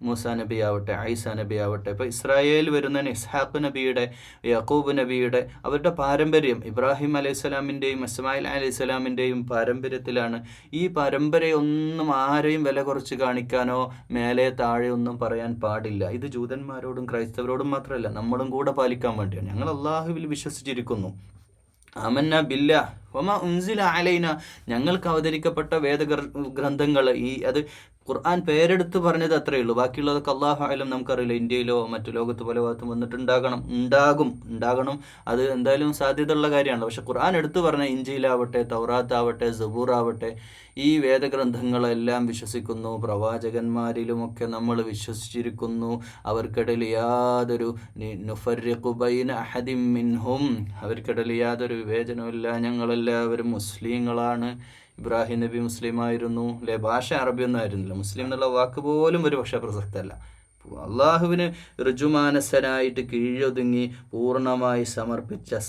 Speaker 1: മൂസാ നബി ആവട്ടെ, ഐസാ നബി ആവട്ടെ, ഇപ്പോൾ ഇസ്രായേൽ വരുന്ന ഇസ്ഹാഖ് നബിയുടെ, യാക്കൂബ് നബിയുടെ അവരുടെ പാരമ്പര്യം ഇബ്രാഹിം അലൈഹിസ്സലാമിൻ്റെയും ഇസ്മായിൽ അലൈഹിസ്സലാമിൻ്റെയും പാരമ്പര്യത്തിലാണ്. ഈ പരമ്പരയൊന്നും ആരെയും വില കുറച്ച് കാണിക്കാനോ മേലെ താഴെ ഒന്നും പറയാൻ പാടില്ല. ഇത് ജൂതന്മാരോടും ക്രൈസ്തവരോടും മാത്രമല്ല, നമ്മളും കൂടെ പാലിക്കാൻ വേണ്ടിയാണ്. ഞങ്ങൾ അള്ളാഹുവിൽ വിശ്വസിച്ചിരിക്കുന്നു. ആമന്ന ബില്ലാ വമാ ഉൻസില അലൈന, ഞങ്ങൾക്ക് അവതരിക്കപ്പെട്ട വേദഗ്രന്ഥങ്ങൾ, അത് ഖുർആൻ പേരെടുത്ത് പറഞ്ഞത് അത്രയേ ഉള്ളൂ. ബാക്കിയുള്ളതൊക്കെ അല്ലാഹു അഅലം, നമുക്കറിയില്ല. ഇന്ത്യയിലോ മറ്റു ലോകത്ത് പല ഭാഗത്തും ഉണ്ടാകണം, അത് എന്തായാലും സാധ്യതയുള്ള കാര്യമാണ്. പക്ഷെ ഖുർആൻ എടുത്തു പറഞ്ഞ ഇഞ്ചീലാവട്ടെ, തൗറാത്താവട്ടെ, സബൂറാവട്ടെ, ഈ വേദഗ്രന്ഥങ്ങളെല്ലാം വിശ്വസിക്കുന്നു. പ്രവാചകന്മാരിലുമൊക്കെ നമ്മൾ വിശ്വസിച്ചിരിക്കുന്നു. അവർക്കിടയിൽ യാതൊരു നുഫർരിഖു ബൈന അഹദിൻ മിൻഹും, അവർക്കിടയിൽ യാതൊരു വിവേചനമില്ല. ഞങ്ങളെല്ലാവരും മുസ്ലിങ്ങളാണ്. ഇബ്രാഹിം നബി മുസ്ലിമായിരുന്നു അല്ലേ? ഭാഷ അറബിയൊന്നും ആയിരുന്നില്ല. മുസ്ലിം എന്നുള്ള വാക്ക് പോലും ഒരു പക്ഷേ പ്രസക്തമല്ല. അള്ളാഹുവിന് ഋജുമാനസനായിട്ട് കീഴൊതുങ്ങി പൂർണ്ണമായി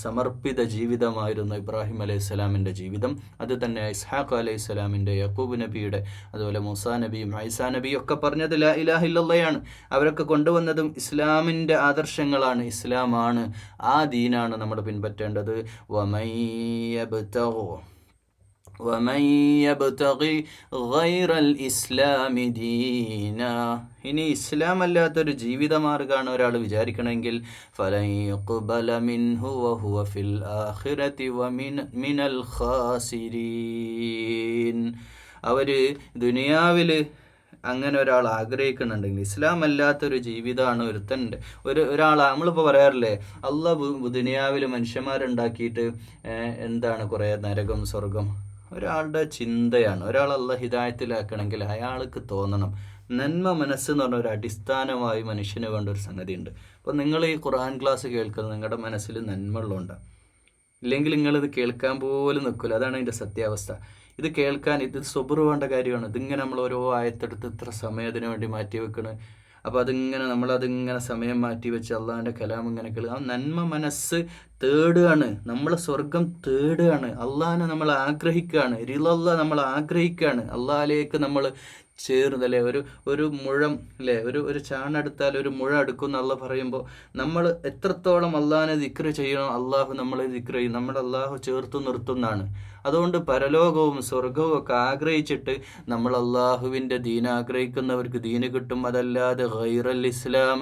Speaker 1: സമർപ്പിത ജീവിതമായിരുന്നു ഇബ്രാഹിം അലൈഹിസ്സലാമിൻ്റെ ജീവിതം. അത് തന്നെ ഇസ്ഹാഖ് അലൈഹിസ്സലാമിൻ്റെ, യാക്കൂബ് നബിയുടെ, അതുപോലെ മൂസാ നബിയും ഐസാ നബിയും ഒക്കെ പറഞ്ഞത് ലാ ഇലാഹ ഇല്ലല്ലാഹയാണ്. അവരൊക്കെ കൊണ്ടുവന്നതും ഇസ്ലാമിൻ്റെ ആദർശങ്ങളാണ്, ഇസ്ലാമാണ്. ആ ദീനാണ് നമ്മൾ പിൻപറ്റേണ്ടത്. ومن يبتغي غير الإسلام دينا, ഇനി ഇസ്ലാം അല്ലാത്തൊരു ജീവിതമാർഗ്ഗമാണ് ഒരാൾ വിചാരിക്കണമെങ്കിൽ ഫലൻ യുഖ്ബല മിൻഹു വഹുവ ഫിൽ ആഖിറതി വമിനൽ ഖാസിരീൻ. അവർ ദുനിയാവിൽ അങ്ങനെ ഒരാൾ ആഗ്രഹിക്കുന്നുണ്ടെങ്കിൽ, ഇസ്ലാം അല്ലാത്തൊരു ജീവിതമാണ് ഒരാൾ നമ്മളിപ്പോൾ പറയാറില്ലേ, അള്ളാഹ് ദുനിയാവിൽ മനുഷ്യന്മാരുണ്ടാക്കിയിട്ട് എന്താണ് കുറേ നരകം സ്വർഗം. ഒരാളുടെ ചിന്തയാണ്. ഒരാൾ അള്ളാഹ് ഹിദായത്തിലാക്കണമെങ്കിൽ അയാൾക്ക് തോന്നണം. നന്മ മനസ്സ് എന്ന് പറഞ്ഞ ഒരു അടിസ്ഥാനമായി മനുഷ്യന് വേണ്ട ഒരു സംഗതി ഉണ്ട്. അപ്പോൾ നിങ്ങൾ ഈ ഖുർആൻ ക്ലാസ് കേൾക്കുന്നത് നിങ്ങളുടെ മനസ്സിൽ നന്മകളുണ്ടാകും, ഇല്ലെങ്കിൽ നിങ്ങളിത് കേൾക്കാൻ പോലും നിൽക്കില്ല. അതാണ് അതിൻ്റെ സത്യാവസ്ഥ. ഇത് കേൾക്കാൻ ഇത് സബർ വേണ്ട കാര്യമാണ്. ഇതിങ്ങനെ നമ്മൾ ഓരോ ആയത്തെടുത്ത് ഇത്ര സമയത്തിന് വേണ്ടി മാറ്റി വെക്കണ്. അപ്പോൾ നമ്മളതിങ്ങനെ സമയം മാറ്റി വെച്ച് അള്ളാഹിൻ്റെ കലാം ഇങ്ങനെ കേൾക്കുക. ആ നന്മ മനസ്സ് തേടുകയാണ്, നമ്മളെ സ്വർഗം തേടുകയാണ്, അള്ളാഹിനെ നമ്മൾ ആഗ്രഹിക്കുകയാണ്, റിളല്ല നമ്മൾ ആഗ്രഹിക്കുകയാണ്, അള്ളാഹിലേക്ക് നമ്മൾ ചേർന്നല്ലേ. ഒരു മുഴം അല്ലേ, ഒരു ചാണെടുത്താൽ ഒരു മുഴ എടുക്കും അള്ള പറയുമ്പോൾ നമ്മൾ എത്രത്തോളം അള്ളാഹിനെ ദിക്ർ ചെയ്യണോ അള്ളാഹു നമ്മളെ ദിക്ർ ചെയ്യും, നമ്മുടെ അള്ളാഹു ചേർത്ത് നിർത്തുന്നതാണ്. അതുകൊണ്ട് പരലോകവും സ്വർഗവും ഒക്കെ ആഗ്രഹിച്ചിട്ട് നമ്മൾ അള്ളാഹുവിൻ്റെ ദീൻ ആഗ്രഹിക്കുന്നവർക്ക് ദീന് കിട്ടും. അതല്ലാതെ ഗൈറൽ ഇസ്ലാം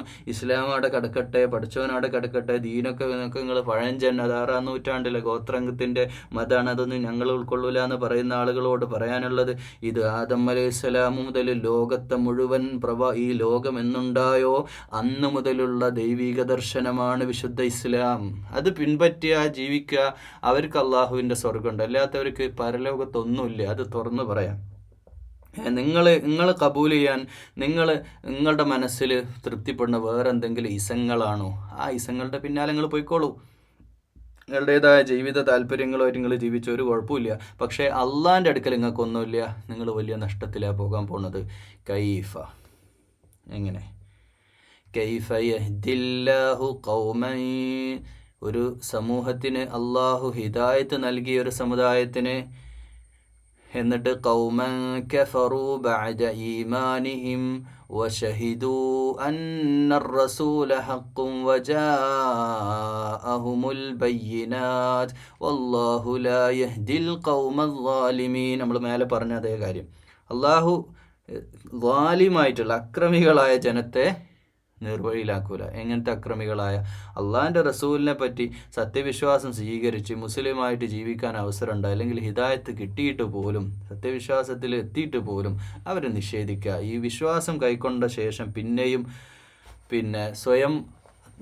Speaker 1: അവിടെ കിടക്കട്ടെ, പഠിച്ചവനവിടെ കിടക്കട്ടെ, ദീനൊക്കെ നിങ്ങൾ പഴഞ്ചൻ 6-ാം നൂറ്റാണ്ടിലെ ഗോത്രംഗത്തിൻ്റെ മതമാണ്, അതൊന്നും ഞങ്ങൾ ഉൾക്കൊള്ളൂല എന്ന് പറയുന്ന ആളുകളോട് പറയാനുള്ളത്, ഇത് ആദം അലൈഹിസ്സലാം മുതൽ ലോകത്തെ മുഴുവൻ ഈ ലോകം എന്നുണ്ടായോ അന്ന് മുതലുള്ള ദൈവിക ദർശനമാണ് വിശുദ്ധ ഇസ്ലാം. അത് പിൻപറ്റുക, ജീവിക്കുക, അവർക്ക് അള്ളാഹുവിൻ്റെ സ്വർഗമുണ്ട്. അല്ലാത്തവർക്ക് പരലോകത്തൊന്നുമില്ല. അത് തുറന്നു പറയാം. നിങ്ങൾ കബൂൽ ചെയ്യാൻ നിങ്ങളുടെ മനസ്സിൽ തൃപ്തിപ്പെടുന്ന വേറെ എന്തെങ്കിലും ഇസങ്ങളാണോ, ആ ഇസങ്ങളുടെ പിന്നാലെ നിങ്ങൾ പോയിക്കോളൂ. നിങ്ങളുടേതായ ജീവിത താല്പര്യങ്ങളുമായിട്ട് നിങ്ങൾ ജീവിച്ച ഒരു കുഴപ്പമില്ല. പക്ഷേ അള്ളാൻ്റെ അടുക്കൽ നിങ്ങൾക്കൊന്നുമില്ല, നിങ്ങൾ വലിയ നഷ്ടത്തിലാണ് പോകാൻ പോകുന്നത്. കൈഫ, എങ്ങനെ? കൈഫ യഹ്ദില്ലാഹു ഖൗമൻ, ഒരു സമൂഹത്തിന് അള്ളാഹു ഹിദായത്ത് നൽകിയ ഒരു സമുദായത്തിന്, എന്നിട്ട് ഖൗമൻ കഫറു ബഅദ ഈമാനിഹിം വശഹിദു അന്നർ റസൂല ഹഖ്ഖുൻ വജാഅഹുമുൽ ബയ്യിനാത്ത് വല്ലാഹു ലാ യഹ്ദിൽ ഖൗമൽ ളാലിമീൻ. നമ്മൾ മേലെ പറഞ്ഞ അതേ കാര്യം. അള്ളാഹു ളാലിമായിട്ടുള്ള അക്രമികളായ ജനത്തെ നിർവഴിയിലാക്കൂല. എങ്ങനത്തെ അക്രമികളായ? അള്ളാഹിൻ്റെ റസൂലിനെ പറ്റി സത്യവിശ്വാസം സ്വീകരിച്ച് മുസ്ലിമായിട്ട് ജീവിക്കാൻ അവസരമുണ്ട്, അല്ലെങ്കിൽ ഹിദായത്ത് കിട്ടിയിട്ട് പോലും സത്യവിശ്വാസത്തിൽ എത്തിയിട്ട് പോലും അവർ നിഷേധിക്കുക. ഈ വിശ്വാസം കൈക്കൊണ്ട ശേഷം പിന്നെയും സ്വയം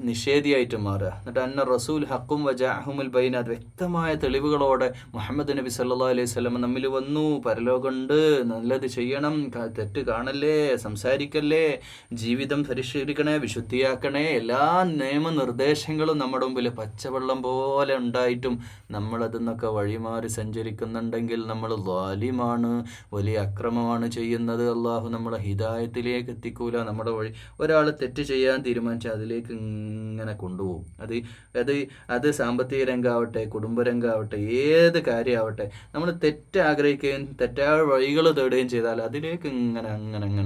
Speaker 1: നിഷേധിയായിട്ട് മാറുക. എന്നിട്ട് അന്ന റസൂൽ ഹക്കും വജാഹുമുൽ ബൈനാത്ത്, വ്യക്തമായ തെളിവുകളോടെ മുഹമ്മദ് നബി സല്ലല്ലാഹു അലൈഹി വസല്ലം നമ്മിൽ വന്നു, പരലോകമുണ്ട്, നല്ലത് ചെയ്യണം, തെറ്റ് കാണല്ലേ, സംസാരിക്കല്ലേ, ജീവിതം പരിഷ്കരിക്കണേ, വിശുദ്ധിയാക്കണേ, എല്ലാ നിയമനിർദ്ദേശങ്ങളും നമ്മുടെ മുമ്പിൽ പച്ചവെള്ളം പോലെ ഉണ്ടായിട്ടും നമ്മളതിൽ നിന്നൊക്കെ വഴിമാറി സഞ്ചരിക്കുന്നുണ്ടെങ്കിൽ നമ്മൾ ളാലിമാണ്, വലിയ അക്രമമാണ് ചെയ്യുന്നത്. അള്ളാഹു നമ്മളെ ഹിദായത്തിലേക്ക് എത്തിക്കൂല. നമ്മുടെ വഴി ഒരാൾ തെറ്റ് ചെയ്യാൻ തീരുമാനിച്ചാൽ അതിലേക്ക് ഇങ്ങനെ കൊണ്ടുപോകും. അത് സാമ്പത്തിക രംഗമാവട്ടെ, കുടുംബരംഗമാവട്ടെ, ഏത് കാര്യമാവട്ടെ, നമ്മൾ തെറ്റ് ആഗ്രഹിക്കുകയും തെറ്റായ വഴികൾ തേടുകയും ചെയ്താൽ അതിലേക്ക് ഇങ്ങനെ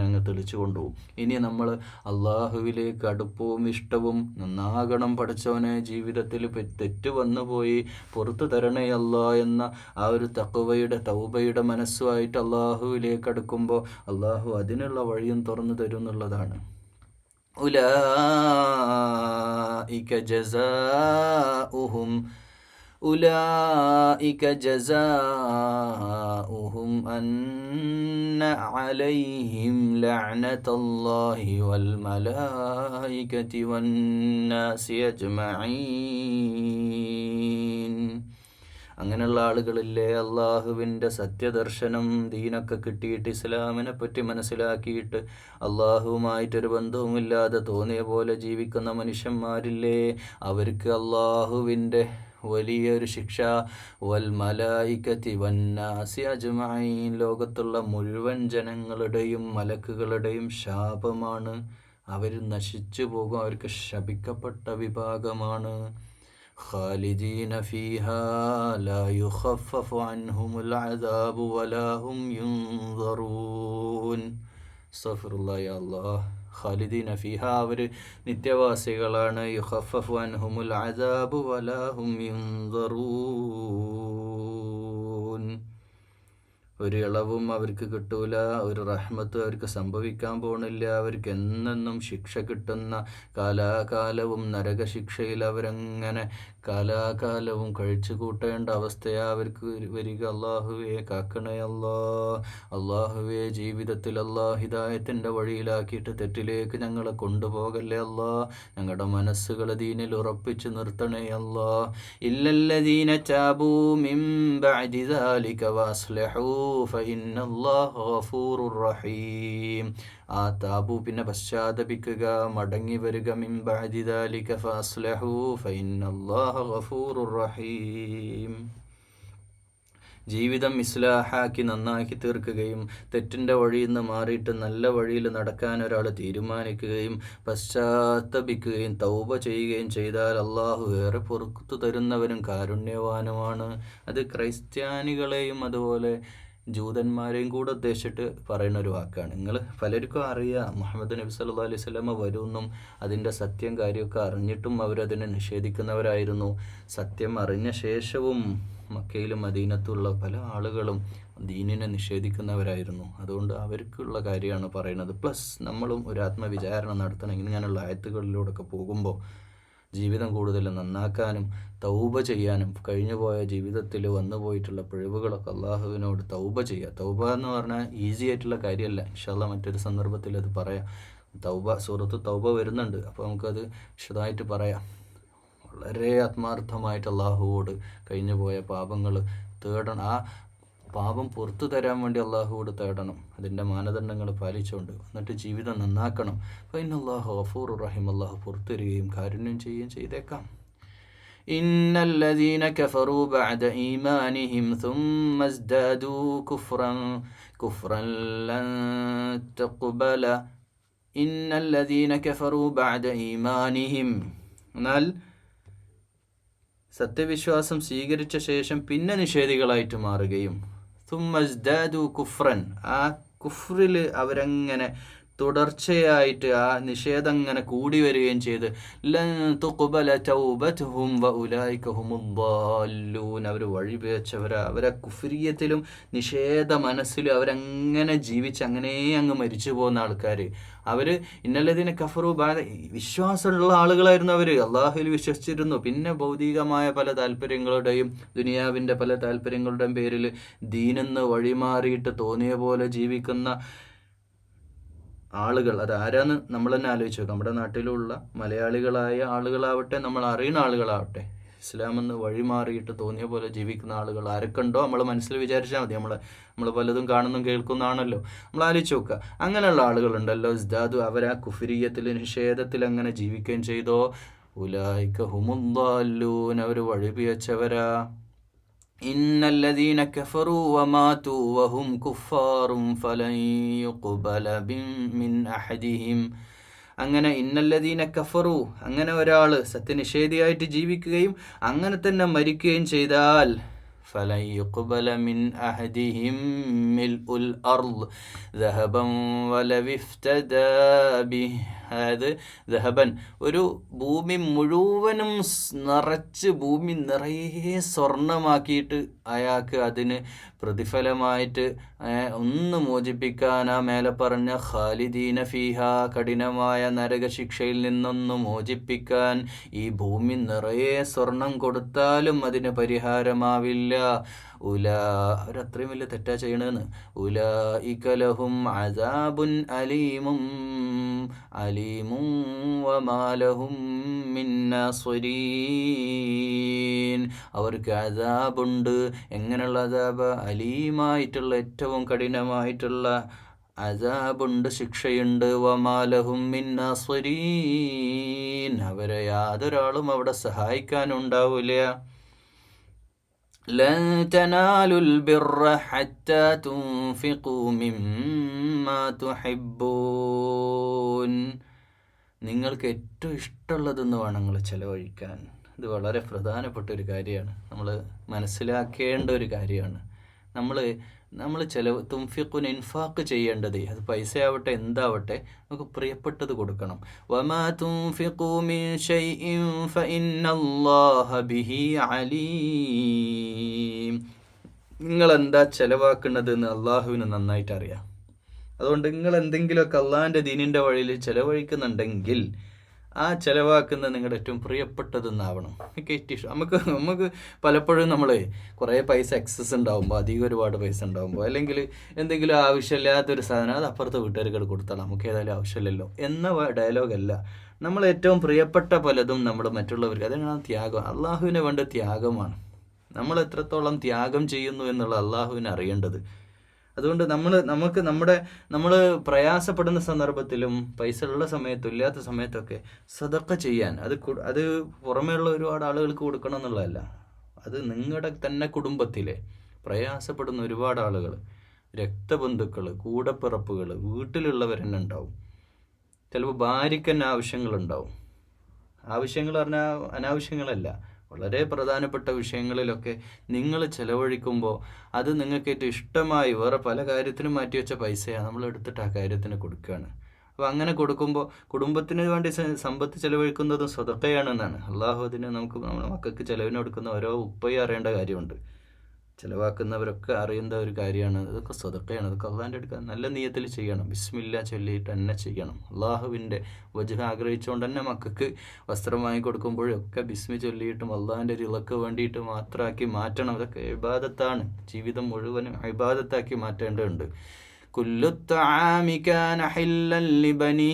Speaker 1: അങ്ങ് തെളിച്ചു കൊണ്ടുപോകും. ഇനി നമ്മൾ അള്ളാഹുവിലേക്ക് അടുപ്പവും ഇഷ്ടവും നന്നാകണം. പഠിച്ചവനെ, ജീവിതത്തിൽ തെറ്റ് വന്നുപോയി പുറത്തു തരണേ അല്ലാ എന്ന ആ ഒരു തഖ്വയുടെ തൗബയുടെ മനസ്സുമായിട്ട് അള്ളാഹുവിലേക്ക് അടുക്കുമ്പോൾ അള്ളാഹു അതിനുള്ള വഴിയും തുറന്നു തരും എന്നുള്ളതാണ്. أولئك جزاؤهم أن عليهم لعنة الله والملائكة والناس أجمعين. അങ്ങനെയുള്ള ആളുകളില്ലേ അള്ളാഹുവിൻ്റെ സത്യദർശനം, ദീനൊക്കെ കിട്ടിയിട്ട് ഇസ്ലാമിനെ പറ്റി മനസ്സിലാക്കിയിട്ട് അള്ളാഹുവുമായിട്ടൊരു ബന്ധവുമില്ലാതെ തോന്നിയ പോലെ ജീവിക്കുന്ന മനുഷ്യന്മാരില്ലേ, അവർക്ക് അള്ളാഹുവിൻ്റെ വലിയൊരു ശിക്ഷ. വൽ മലായികതി വന്നാസി അജ്മഈൻ, ലോകത്തുള്ള മുഴുവൻ ജനങ്ങളുടെയും മലക്കുകളുടെയും ശാപമാണ്. അവർ നശിച്ചു പോകും, അവർക്ക് ശപിക്കപ്പെട്ട വിഭാഗമാണ്. خالدين فيها لا يخفف عنهم العذاب ولا هم ينظرون. അസ്തഗ്ഫിറുല്ലാഹ് യാ അല്ലാഹ്. ഖാലിദീന ഫീഹ, അവർ നിത്യവാസികളാണ്. യുഖഫഫു അൻഹുമുൽ അദാബു വലാ ഹും യുൻദറൂൻ. ഒരു ഇളവും അവർക്ക് കിട്ടൂല, ഒരു റഹ്മത്തും അവർക്ക് സംഭവിക്കാൻ പോണില്ല. അവർക്ക് എന്നെന്നും ശിക്ഷ കിട്ടുന്ന കാലാകാലവും നരകശിക്ഷയിൽ അവരങ്ങനെ കാലാകാലവും കഴിച്ചു കൂട്ടേണ്ട അവസ്ഥയാ അവർക്ക് വരിക. അള്ളാഹുവേ കാക്കണേ അല്ലാ. അള്ളാഹുവേ, ജീവിതത്തിൽ ഹിദായത്തിൻ്റെ വഴിയിലാക്കിയിട്ട് തെറ്റിലേക്ക് ഞങ്ങളെ കൊണ്ടുപോകല്ലേ അല്ലാ. ഞങ്ങളുടെ മനസ്സുകളെ ദീനിൽ ഉറപ്പിച്ച് നിർത്തണേ അല്ലാ. ഇല്ലല്ലദീന താബൂ മിൻ ബഅദി ദാലിക വഅസ്ലഹൂ ഫഇന്നല്ലാഹ ഗഫൂറുർ റഹീം. ആ താബു, പിന്നെ പശ്ചാത്തപിക്കുക, മടങ്ങി വരിക. മിൻ ബഅദി ദാലിക ഫഅസ്ലഹൂ ഫഇന്നല്ലാഹ ഗഫൂറുർ റഹീം. ജീവിതം ഇസ്ലാഹാക്കി നന്നാക്കി തീർക്കുകയും തെറ്റിൻ്റെ വഴിയിൽ നിന്ന് മാറിയിട്ട് നല്ല വഴിയിൽ നടക്കാൻ ഒരാൾ തീരുമാനിക്കുകയും പശ്ചാത്തപിക്കുകയും തൗബ ചെയ്യുകയും ചെയ്താൽ അള്ളാഹു ഏറെ പുറത്തു തരുന്നവനും കാരുണ്യവാനുമാണ്. അത് ക്രൈസ്ത്യാനികളെയും അതുപോലെ ജൂതന്മാരെയും കൂടെ ഉദ്ദേശിച്ചിട്ട് പറയുന്ന ഒരു വാക്കാണ്. നിങ്ങൾ പലർക്കും അറിയാം മുഹമ്മദ് നബി സല്ലല്ലാഹു അലൈഹി വസല്ലമ വരുമെന്നും അതിൻ്റെ സത്യം കാര്യമൊക്കെ അറിഞ്ഞിട്ടും അവരതിനെ നിഷേധിക്കുന്നവരായിരുന്നു. സത്യം അറിഞ്ഞ ശേഷവും മക്കയിലും മദീനത്തുള്ള പല ആളുകളും ദീനിനെ നിഷേധിക്കുന്നവരായിരുന്നു. അതുകൊണ്ട് അവർക്കുള്ള കാര്യമാണ് പറയുന്നത്. പ്ലസ് നമ്മളും ഒരു ആത്മവിചാരണ നടത്തണം. ഇങ്ങനെയുള്ള ആയത്തുകളിലൂടെയൊക്കെ പോകുമ്പോൾ ജീവിതം കൂടുതൽ നന്നാക്കാനും തൗബ ചെയ്യാനും കഴിഞ്ഞുപോയ ജീവിതത്തിൽ വന്നുപോയിട്ടുള്ള പിഴവുകളൊക്കെ അള്ളാഹുവിനോട് തൗബ ചെയ്യുക. തൗബ എന്ന് പറഞ്ഞാൽ ഈസി ആയിട്ടുള്ള കാര്യമല്ല. ഇൻഷാ അല്ലാഹ് മറ്റൊരു സന്ദർഭത്തിൽ അത് പറയാം. തൗബ, സൂറത്ത് തൗബ വരുന്നുണ്ട്, അപ്പോൾ നമുക്കത് വിശദമായിട്ട് പറയാം. വളരെ ആത്മാർത്ഥമായിട്ട് അള്ളാഹുവോട് കഴിഞ്ഞുപോയ പാപങ്ങൾ തേടണം. പാപം പുറത്തു തരാൻ വേണ്ടി അള്ളാഹുവോട് തേടണം, അതിൻ്റെ മാനദണ്ഡങ്ങൾ പാലിച്ചുകൊണ്ട്. എന്നിട്ട് ജീവിതം നന്നാക്കണം. ഫൈനല്ലാഹു ഗഫൂറുർ റഹീം, അള്ളാഹു പുറത്തുതരികയും കാരുണ്യം ചെയ്യുകയും ചെയ്തേക്കാം. ഇന്നല്ലദീന കഫറൂ ബഅദ ഈമാനിഹിം സുമ്മ ഇസ്ദാദൂ കുഫ്റൻ ലൻ തഖ്ബല ഇന്നല്ലദീന കഫറൂ ബഅദ ഈമാനിഹിം, എന്നാൽ സത്യവിശ്വാസം സ്വീകരിച്ച ശേഷം പിന്നെ നിഷേധികളായിട്ട് മാറുകയും സുമ്മ ഇസ്ദാദൂ കുഫ്റൻ, ആ കുഫ്റിൽ അവരങ്ങനെ തുടർച്ചയായിട്ട് ആ നിഷേധം അങ്ങനെ കൂടി വരികയും ചെയ്ത് ലൻ തുഖ്ബല തൗബതുഹും വഉലൈക ഹുമുദ്ദാല്ലൂൻ, അവർ വഴിപിഴച്ചവരാ. അവരെ കുഫ്രിയത്തിലും നിഷേധ മനസ്സിലും അവരങ്ങനെ ജീവിച്ച് അങ്ങനെ അങ്ങ് മരിച്ചു പോകുന്ന ആൾക്കാർ. അവർ ഇന്നല്ലദീന കഫറു വിശ്വാസമുള്ള ആളുകളായിരുന്നു. അവർ അള്ളാഹുവിൽ വിശ്വസിച്ചിരുന്നു. പിന്നെ ഭൗതികമായ പല താല്പര്യങ്ങളുടെയും ദുനിയാവിൻ്റെ പല താല്പര്യങ്ങളുടെയും പേരിൽ ദീനെന്ന് വഴിമാറിയിട്ട് തോന്നിയ പോലെ ജീവിക്കുന്ന ആളുകൾ. അതാരാന്ന് നമ്മൾ തന്നെ ആലോചിച്ച് നോക്കാം. നമ്മുടെ നാട്ടിലുള്ള മലയാളികളായ ആളുകളാവട്ടെ, നമ്മൾ അറിയുന്ന ആളുകളാവട്ടെ, ഇസ്ലാമെന്ന് വഴിമാറിയിട്ട് തോന്നിയ പോലെ ജീവിക്കുന്ന ആളുകൾ ആരൊക്കെയുണ്ടോ നമ്മൾ മനസ്സിൽ വിചാരിച്ചാൽ മതി. നമ്മൾ പലതും കാണുന്നതും കേൾക്കുന്നതാണല്ലോ. നമ്മൾ ആലോചിച്ച് നോക്കുക. അങ്ങനെയുള്ള ആളുകളുണ്ടല്ലോ, ഇസ്ദാദു, അവരാ കുഫ്രിയത്തിൽ നിഷേധത്തിൽ അങ്ങനെ ജീവിക്കുകയും ചെയ്തോ. ഉലൈക ഹുമുദ്ദാല്ലൂൻ, അവർ വഴിപിഴച്ചവരാ. ഇന്നല്ലദീന കഫറൂ വമാതു വഹും കുഫാറും ഫലൻ യുഖ്ബല മിൻ അഹദിഹിം, അങ്ങനെ ഇന്നല്ലദീന കഫറു, അങ്ങനെ ഒരാൾ സത്യനിഷേധിയായിട്ട് ജീവിക്കുകയും അങ്ങനെ തന്നെ മരിക്കുകയും ചെയ്താൽ ഫലൻ യുഖ്ബല മിൻ അഹദിഹിം മിൽഉൽ അർദ് ദഹബൻ വലൗ ഇഫ്തദാ ബിഹി, അതായത് ദഹബൻ, ഒരു ഭൂമി മുഴുവനും നിറച്ച് ഭൂമി നിറയെ സ്വർണമാക്കിയിട്ട് അയാൾക്ക് അതിന് പ്രതിഫലമായിട്ട് ഒന്ന് മോചിപ്പിക്കാൻ, ആ മേലെ പറഞ്ഞ ഖാലിദീന ഫീഹ, കഠിനമായ നരകശിക്ഷയിൽ നിന്നൊന്ന് മോചിപ്പിക്കാൻ ഈ ഭൂമി നിറയെ സ്വർണം കൊടുത്താലും അതിന് പരിഹാരമാവില്ല. അവരത്രയും വലിയ തെറ്റാ ചെയ്യണമെന്ന്. ഉലൈക ലഹും അദാബുൻ അലീമും വമാ ലഹും മിൻ നാസിരീൻ, അവർക്ക് അദാബുണ്ട്. എങ്ങനെയുള്ള അദാബ്? അലീമായിട്ടുള്ള, ഏറ്റവും കഠിനമായിട്ടുള്ള അദാബുണ്ട്, ശിക്ഷയുണ്ട്. വമാ ലഹും മിൻ നാസിരീൻ, അവരെ യാതൊരാളും അവിടെ സഹായിക്കാനുണ്ടാവില്ല. ലൻ തനാലുൽ ബിർറ ഹത്താ തുൻഫിഖൂ മിമ്മാ തുഹിബ്ബൂൻ, നിങ്ങൾക്ക് ഏറ്റവും ഇഷ്ടമുള്ളതെന്ന് വേണം നിങ്ങൾ ചിലവഴിക്കാൻ. ഇത് വളരെ പ്രധാനപ്പെട്ട ഒരു കാര്യമാണ്, നമ്മൾ മനസ്സിലാക്കേണ്ട ഒരു കാര്യമാണ്. നമ്മൾ തുംഫിഖുൻ, ഇൻഫാഖ് ചെയ്യേണ്ടത്, അത് പൈസ ആവട്ടെ എന്താവട്ടെ, നമുക്ക് പ്രിയപ്പെട്ടത് കൊടുക്കണം. വമാ തുൻഫിഖൂ മിൻ ശൈഇൻ ഫഇന്നല്ലാഹ ബിഹി അലീം, നിങ്ങളെന്താ ചിലവാക്കുന്നതെന്ന് അള്ളാഹുവിന് നന്നായിട്ട് അറിയാം. അതുകൊണ്ട് നിങ്ങൾ എന്തെങ്കിലുമൊക്കെ അള്ളാഹിൻ്റെ ദീനിൻ്റെ വഴിയിൽ ചിലവഴിക്കുന്നുണ്ടെങ്കിൽ ആ ചിലവാക്കുന്ന നിങ്ങളുടെ ഏറ്റവും പ്രിയപ്പെട്ടതെന്നാവണം. നമുക്ക് പലപ്പോഴും നമ്മൾ കുറേ പൈസ എക്സസ് ഉണ്ടാകുമ്പോൾ, അധികം ഒരുപാട് പൈസ ഉണ്ടാകുമ്പോൾ, അല്ലെങ്കിൽ എന്തെങ്കിലും ആവശ്യമില്ലാത്തൊരു സാധനം അത് അപ്പുറത്തെ വീട്ടുകാർക്ക് കൊടുത്താൽ നമുക്ക് ഏതായാലും ആവശ്യമില്ലല്ലോ എന്ന ഡയലോഗല്ല. നമ്മൾ ഏറ്റവും പ്രിയപ്പെട്ട പലതും നമ്മൾ മറ്റുള്ളവർക്ക്, അതാണ് ത്യാഗം. അള്ളാഹുവിന് വേണ്ട ത്യാഗമാണ്. നമ്മൾ എത്രത്തോളം ത്യാഗം ചെയ്യുന്നു എന്നുള്ള അള്ളാഹുവിന് അറിയേണ്ടത്. അതുകൊണ്ട് നമ്മൾ പ്രയാസപ്പെടുന്ന സന്ദർഭത്തിലും പൈസ ഉള്ള സമയത്തും ഇല്ലാത്ത സമയത്തൊക്കെ സദഖ ചെയ്യാൻ, അത് പുറമേയുള്ള ഒരുപാട് ആളുകൾക്ക് കൊടുക്കണം എന്നുള്ളതല്ല. അത് നിങ്ങളുടെ തന്നെ കുടുംബത്തിലെ പ്രയാസപ്പെടുന്ന ഒരുപാട് ആളുകൾ, രക്തബന്ധുക്കൾ, കൂടപ്പിറപ്പുകൾ, വീട്ടിലുള്ളവർ തന്നെ ഉണ്ടാവും. ചിലപ്പോൾ ഭാര്യയ്ക്ക് തന്നെ ആവശ്യങ്ങളുണ്ടാവും. ആവശ്യങ്ങൾ പറഞ്ഞാൽ അനാവശ്യങ്ങളല്ല, വളരെ പ്രധാനപ്പെട്ട വിഷയങ്ങളിലൊക്കെ നിങ്ങൾ ചിലവഴിക്കുമ്പോൾ അത് നിങ്ങൾക്ക് ഏറ്റവും ഇഷ്ടമായി വേറെ പല കാര്യത്തിനും മാറ്റിവെച്ച പൈസയാണ് നമ്മൾ എടുത്തിട്ട് ആ കാര്യത്തിന് കൊടുക്കുകയാണ്. അപ്പോൾ അങ്ങനെ കൊടുക്കുമ്പോൾ കുടുംബത്തിന് വേണ്ടി സമ്പത്ത് ചിലവഴിക്കുന്നതും സ്വതക്കയാണെന്നാണ്. അള്ളാഹു അതിന് നമ്മുടെ മക്കൾക്ക് ചിലവിന് കൊടുക്കുന്ന ഓരോ ഉപ്പയും അറിയേണ്ട കാര്യമുണ്ട്. ചിലവാക്കുന്നവരൊക്കെ അറിയുന്ന ഒരു കാര്യമാണ്. അതൊക്കെ സ്വതക്കയാണ്. അതൊക്കെ അള്ളാഹിൻ്റെ അടുക്കാൻ നല്ല നിയത്തിൽ ചെയ്യണം. ബിസ്മില്ല ചൊല്ലിയിട്ട് തന്നെ ചെയ്യണം. അള്ളാഹുവിൻ്റെ വജ്ഹ് ആഗ്രഹിച്ചുകൊണ്ട് തന്നെ മക്കൾക്ക് വസ്ത്രം വാങ്ങിക്കൊടുക്കുമ്പോഴൊക്കെ ബിസ്മി ചൊല്ലിയിട്ടും അള്ളാഹിൻ്റെ റിളക്ക് വേണ്ടിയിട്ട് മാത്രമാക്കി മാറ്റണം. അതൊക്കെ ഇബാദത്താണ്. ജീവിതം മുഴുവനും ഇബാദത്താക്കി മാറ്റേണ്ടതുണ്ട്. കുല്ലു ത്വആമി കാന ഹില്ലൻ ലിബനീ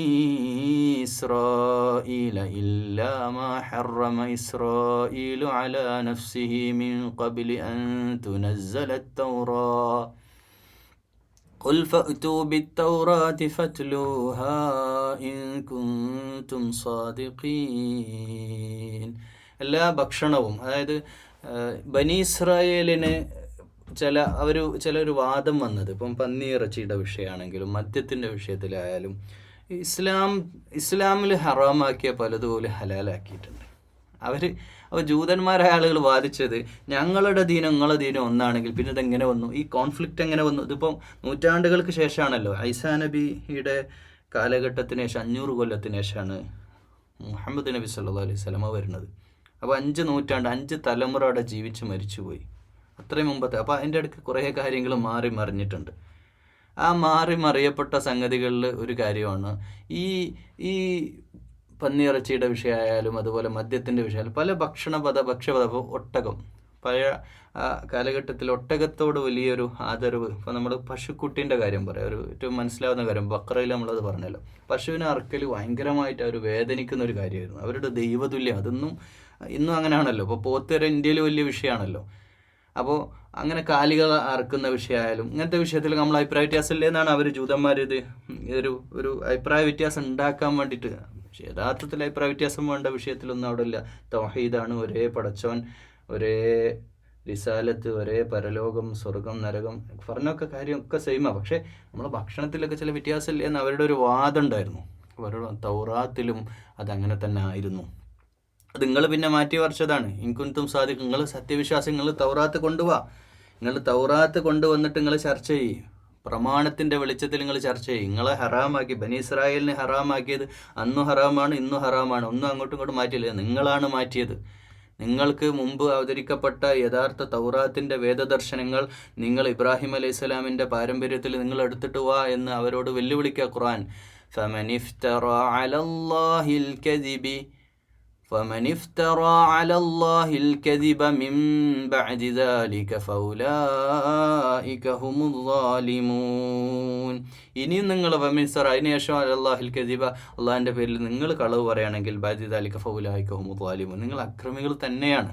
Speaker 1: ഇസ്രായീല ഇല്ലാ മാ ഹറമ ഇസ്രായീലു അലാ നഫ്സിഹി മിൻ ഖബ്ലി അൻ തുനസ്സലത് തൗറാ ഖുൽ ഫഅ്തൂ ബിത്തൗറാത്തി ഫത്ലൂഹാ ഇൻ കുൻതും സാദിഖീൻ. എല്ലാ ഭക്ഷണവും, അതായത് ബനി ഇസ്രായേലിന് ചിലൊരു വാദം വന്നത്, ഇപ്പം പന്നിയിറച്ചിയുടെ വിഷയമാണെങ്കിലും മദ്യത്തിൻ്റെ വിഷയത്തിലായാലും ഇസ്ലാമിൽ ഹറാമാക്കിയ പലതുപോലെ ഹലാലാക്കിയിട്ടുണ്ട്. അപ്പോൾ ജൂതന്മാരായ ആളുകൾ വാദിച്ചത് ഞങ്ങളുടെ ദീനം നിങ്ങളുടെ ദീനം ഒന്നാണെങ്കിൽ പിന്നെ ഇതെങ്ങനെ വന്നു, ഈ കോൺഫ്ലിക്റ്റ് എങ്ങനെ വന്നു? ഇതിപ്പം നൂറ്റാണ്ടുകൾക്ക് ശേഷമാണല്ലോ, ഐസാ നബിയുടെ കാലഘട്ടത്തിന് ശേഷം 500 കൊല്ലത്തിന് ശേഷമാണ് മുഹമ്മദ് നബി സല്ലല്ലാഹു അലൈഹി വസല്ലമ വരുന്നത്. അപ്പോൾ 5 നൂറ്റാണ്ട് 5 തലമുറ അവിടെ ജീവിച്ച് മരിച്ചുപോയി, അത്രയും മുമ്പത്തെ. അപ്പോൾ അതിൻ്റെ ഇടയ്ക്ക് കുറേ കാര്യങ്ങൾ മാറി മറിഞ്ഞിട്ടുണ്ട്. ആ മാറി മറിയപ്പെട്ട സംഗതികളിൽ ഒരു കാര്യമാണ് ഈ പന്നിയിറച്ചിയുടെ വിഷയമായാലും അതുപോലെ മദ്യത്തിൻ്റെ വിഷയമായാലും പല ഭക്ഷ്യപദ ഒട്ടകം, പഴയ കാലഘട്ടത്തിൽ ഒട്ടകത്തോട് വലിയൊരു ആദരവ്. ഇപ്പോൾ നമ്മൾ പശുക്കുട്ടീൻ്റെ കാര്യം പറയാം, ഒരു ഏറ്റവും മനസ്സിലാവുന്ന കാര്യം, ബക്രയിൽ നമ്മളത് പറഞ്ഞല്ലോ. പശുവിനെ അറക്കൽ ഭയങ്കരമായിട്ട് അവർ വേദനിക്കുന്ന ഒരു കാര്യമായിരുന്നു, അവരുടെ ദൈവതുല്യം. ഇന്നും അങ്ങനെയാണല്ലോ. ഇപ്പോൾ പോത്ത് വരെ ഇന്ത്യയിൽ വലിയ വിഷയമാണല്ലോ. അപ്പോൾ അങ്ങനെ കാലികൾ അറക്കുന്ന വിഷയമായാലും ഇങ്ങനത്തെ വിഷയത്തിൽ നമ്മൾ അഭിപ്രായ വ്യത്യാസം ഇല്ലേ എന്നാണ് അവർ ജൂതന്മാർ ഒരു അഭിപ്രായ വ്യത്യാസം ഉണ്ടാക്കാൻ വേണ്ടിയിട്ട്. പക്ഷേ യഥാർത്ഥത്തിൽ അഭിപ്രായ വ്യത്യാസം വേണ്ട വിഷയത്തിലൊന്നും അവിടെ ഇല്ല. തൗഹീദാണ്, ഒരേ പടച്ചവൻ, ഒരേ റിസാലത്ത്, ഒരേ പരലോകം, സ്വർഗം, നരകം, പറഞ്ഞൊക്കെ കാര്യമൊക്കെ സെയിമാണ്. പക്ഷേ നമ്മൾ ഭക്ഷണത്തിലൊക്കെ ചില വ്യത്യാസം ഇല്ലേ എന്ന് അവരുടെ ഒരു വാദം ഉണ്ടായിരുന്നു. അവരുടെ തൗറാത്തിലും അതങ്ങനെ തന്നെ ആയിരുന്നു. അത് നിങ്ങൾ പിന്നെ മാറ്റി വരച്ചതാണ്. ഇൻകുൻതും സാദിഖ്, നിങ്ങൾ സത്യവിശ്വാസം, നിങ്ങൾ തൗറാത്ത് കൊണ്ടുപോവാ. നിങ്ങൾ തൗറാത്ത് കൊണ്ടുവന്നിട്ട് നിങ്ങൾ ചർച്ച ചെയ്യും, പ്രമാണത്തിൻ്റെ വെളിച്ചത്തിൽ നിങ്ങൾ ചർച്ച ചെയ്യും. നിങ്ങളെ ഹറാമാക്കി, ബനി ഇസ്രായേലിനെ ഹറാമാക്കിയത് അന്നും ഹറാമാണ്, ഇന്നും ഹറാമാണ്. ഒന്നും അങ്ങോട്ടും ഇങ്ങോട്ടും മാറ്റിയില്ല, നിങ്ങളാണ് മാറ്റിയത്. നിങ്ങൾക്ക് മുമ്പ് അവതരിക്കപ്പെട്ട യഥാർത്ഥ തൗറാത്തിൻ്റെ വേദദർശനങ്ങൾ നിങ്ങൾ ഇബ്രാഹിം അലൈഹിസ്സലാമിൻ്റെ പാരമ്പര്യത്തിൽ നിങ്ങൾ എടുത്തിട്ട് വാ എന്ന് അവരോട് വെല്ലുവിളിക്കുക ഖുർആൻ. فمن افترى على الله الكذب من بعد ذلك فأولئك هم الظالمون. ഇനിയും നിങ്ങൾ അതിനുശേഷം അലല്ലാഹിൽ കദിബ, അള്ളാഹിൻ്റെ പേരിൽ നിങ്ങൾ കളവ് പറയുകയാണെങ്കിൽ ബഅദ ദാലിക ഫൗലായിക ഹുമുൽ ളാലിമൂൻ, നിങ്ങൾ അക്രമികൾ തന്നെയാണ്.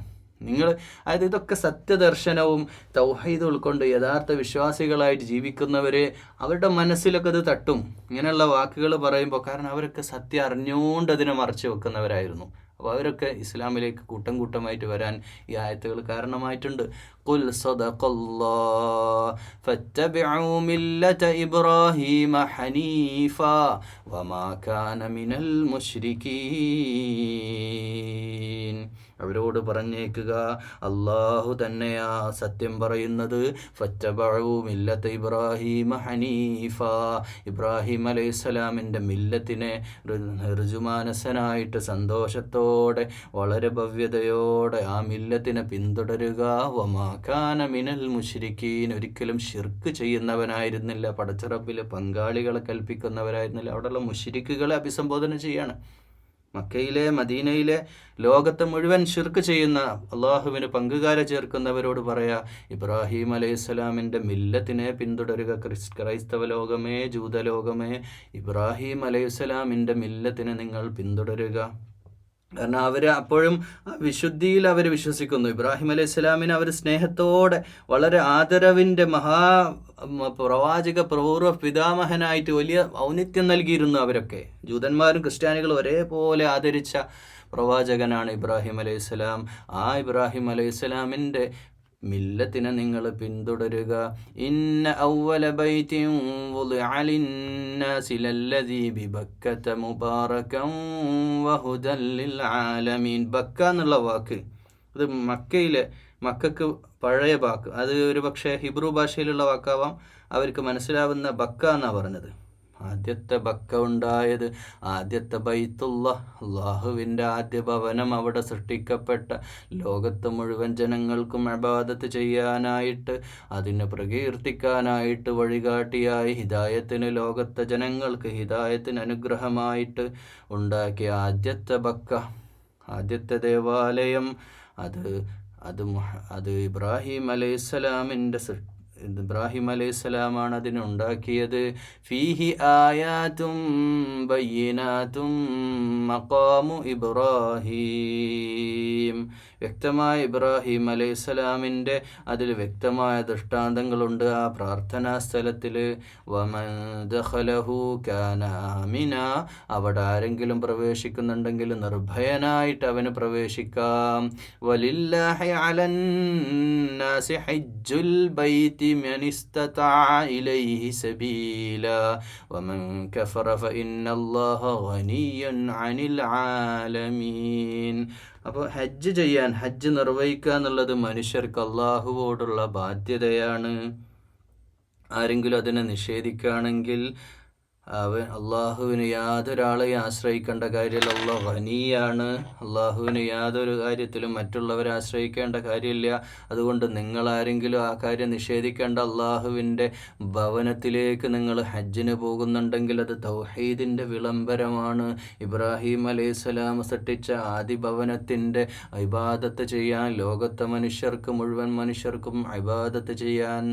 Speaker 1: അതായത് ഇതൊക്കെ സത്യദർശനവും തൗഹീദ് ഉൾക്കൊണ്ട് യഥാർത്ഥ വിശ്വാസികളായിട്ട് ജീവിക്കുന്നവരെ അവരുടെ മനസ്സിലൊക്കെ ഇത് തട്ടും, ഇങ്ങനെയുള്ള വാക്കുകൾ പറയുമ്പോൾ. കാരണം അവരൊക്കെ സത്യം അറിഞ്ഞുകൊണ്ട് അതിനെ മറച്ചു വെക്കുന്നവരായിരുന്നു. അപ്പോൾ അവരൊക്കെ ഇസ്ലാമിലേക്ക് കൂട്ടം കൂട്ടമായിട്ട് വരാൻ ഈ ആയത്തുകൾ കാരണമായിട്ടുണ്ട്. ഖുൽ സദഖല്ലാഹ് ഫത്തബിഉ മില്ലത ഇബ്രാഹീമ ഹനീഫാ വമാ കാന മിനൽ മുശ്രികീൻ. അവരോട് പറഞ്ഞേക്കുക, അള്ളാഹു തന്നെയാ സത്യം പറയുന്നത്. ഫത്തബഉ മില്ലത ഇബ്രാഹീമ ഹനീഫാ, ഇബ്രാഹിം അലൈഹിസ്സലാമിൻ്റെ മില്ലത്തിനെ ഋജുമാനസനായിട്ട് സന്തോഷത്തോടെ വളരെ ഭവ്യതയോടെ ആ മില്ലത്തിനെ പിന്തുടരുക. വമാ കാന മിനൽ മുശ്രികീൻ, ഒരിക്കലും ശിർക്ക് ചെയ്യുന്നവനായിരുന്നില്ല, പടച്ചറബിൽ പങ്കാളികളെ കൽപ്പിക്കുന്നവരായിരുന്നില്ല. അവിടെയുള്ള മുശ്രിക്കുകളെ അഭിസംബോധന ചെയ്യാണ്. മക്കയിലെ, മദീനയിലെ, ലോകത്തെ മുഴുവൻ ശിർക്ക് ചെയ്യുന്ന, അള്ളാഹുവിന് പങ്കുകാരെ ചേർക്കുന്നവരോട് പറയാ, ഇബ്രാഹിം അലൈഹിസ്സലാമിൻ്റെ മില്ലത്തിനെ പിന്തുടരുക. ക്രൈസ്തവ ലോകമേ, ജൂതലോകമേ, ഇബ്രാഹിം അലൈഹിസ്സലാമിൻ്റെ മില്ലത്തിനെ നിങ്ങൾ പിന്തുടരുക. കാരണം അവർ അപ്പോഴും വിശുദ്ധിയിൽ അവർ വിശ്വസിക്കുന്നു. ഇബ്രാഹിം അലൈഹിസ്സലാമിനെ അവർ സ്നേഹത്തോടെ, വളരെ ആദരവിൻ്റെ പ്രവാചക പൂർവ്വ പിതാമഹനായിട്ട് വലിയ ഔന്നിത്യം നൽകിയിരുന്നു അവരൊക്കെ. ജൂതന്മാരും ക്രിസ്ത്യാനികളും ഒരേപോലെ ആദരിച്ച പ്രവാചകനാണ് ഇബ്രാഹിം അലൈഹിസ്സലാം. ആ ഇബ്രാഹിം അലൈഹിസ്സലാമിൻ്റെ മില്ലത്തിനെ നിങ്ങൾ പിന്തുടരുക. ഇന്ന അവ്വല ബൈതിൻ വുളിഅ ലിന്നാസി ലല്ലദീ ബിബക്കത മുബാറകൻ വഹുദൻ ലിൽ ആലമീൻ. ബക്ക എന്നുള്ള വാക്ക് അത് മക്കക്ക് പഴയ വാക്ക്, അത് ഒരു പക്ഷേ ഹിബ്രു ഭാഷയിലുള്ള വാക്കാവാം. അവർക്ക് മനസ്സിലാവുന്ന ബക്ക എന്നാണ് പറഞ്ഞത്. ആദ്യത്തെ ബക്ക ഉണ്ടായത്, ആദ്യത്തെ ബൈത്തുള്ള, അള്ളാഹുവിൻ്റെ ആദ്യ ഭവനം, അവിടെ സൃഷ്ടിക്കപ്പെട്ട ലോകത്ത് മുഴുവൻ ജനങ്ങൾക്കും ഇബാദത്ത് ചെയ്യാനായിട്ട്, അതിനെ പ്രകീർത്തിക്കാനായിട്ട്, വഴികാട്ടിയായി ഹിദായത്തിന്, ലോകത്തെ ജനങ്ങൾക്ക് ഹിദായത്തിന് അനുഗ്രഹമായിട്ട് ഉണ്ടാക്കിയ ആദ്യത്തെ ബക്ക, ആദ്യത്തെ ദേവാലയം, അത് ഇബ്രാഹിം അലൈഹിസ്സലാമിൻ്റെ ഇബ്രാഹിം അലൈഹിസ്സലാമാണ് അതിനുണ്ടാക്കിയത്. ഫീഹി ആയാതും ബയ്യിനാതും മഖാമു ഇബ്രാഹീം. വ്യക്തമായ ഇബ്രാഹിം അലൈഹിസ്സലാമിൻ്റെ അതിൽ വ്യക്തമായ ദൃഷ്ടാന്തങ്ങളുണ്ട് ആ പ്രാർത്ഥനാ സ്ഥലത്തിൽ. വമൻ ദഖലഹു കാന ആമിന. അവിടെ ആരെങ്കിലും പ്രവേശിക്കുന്നുണ്ടെങ്കിൽ നിർഭയനായിട്ട് അവന് പ്രവേശിക്കാം. വലില്ലാഹി അലന്നാസി ഹജ്ജുൽ ബൈതി മൻ ഇസ്തതഅ ഇലൈഹി സബീല വമൻ കഫറ ഫഇന്നല്ലാഹ ഗനിയ്യുൻ അനിൽ ആലമീൻ. അപ്പോൾ ഹജ്ജ് നിർവഹിക്കുക എന്നുള്ളത് മനുഷ്യർക്ക് അള്ളാഹുവോടുള്ള ബാധ്യതയാണ്. ആരെങ്കിലും അതിനെ നിഷേധിക്കുകയാണെങ്കിൽ അള്ളാഹുവിന് യാതൊരാളെയും ആശ്രയിക്കേണ്ട കാര്യമില്ല. അള്ളാഹു ഗനിയാണ്. അള്ളാഹുവിന് യാതൊരു കാര്യത്തിലും മറ്റുള്ളവരെ ആശ്രയിക്കേണ്ട കാര്യമില്ല. അതുകൊണ്ട് നിങ്ങളാരെങ്കിലും ആ കാര്യം നിഷേധിക്കേണ്ട. അള്ളാഹുവിൻ്റെ ഭവനത്തിലേക്ക് നിങ്ങൾ ഹജ്ജിന് പോകുന്നുണ്ടെങ്കിൽ അത് തൗഹീദിൻ്റെ വിളംബരമാണ്. ഇബ്രാഹിം അലൈഹിസ്സലാം സൃഷ്ടിച്ച ആദി ഭവനത്തിൻ്റെ ഇബാദത്ത് ചെയ്യാൻ, ലോകത്തെ മുഴുവൻ മനുഷ്യർക്കും ഇബാദത്ത് ചെയ്യാൻ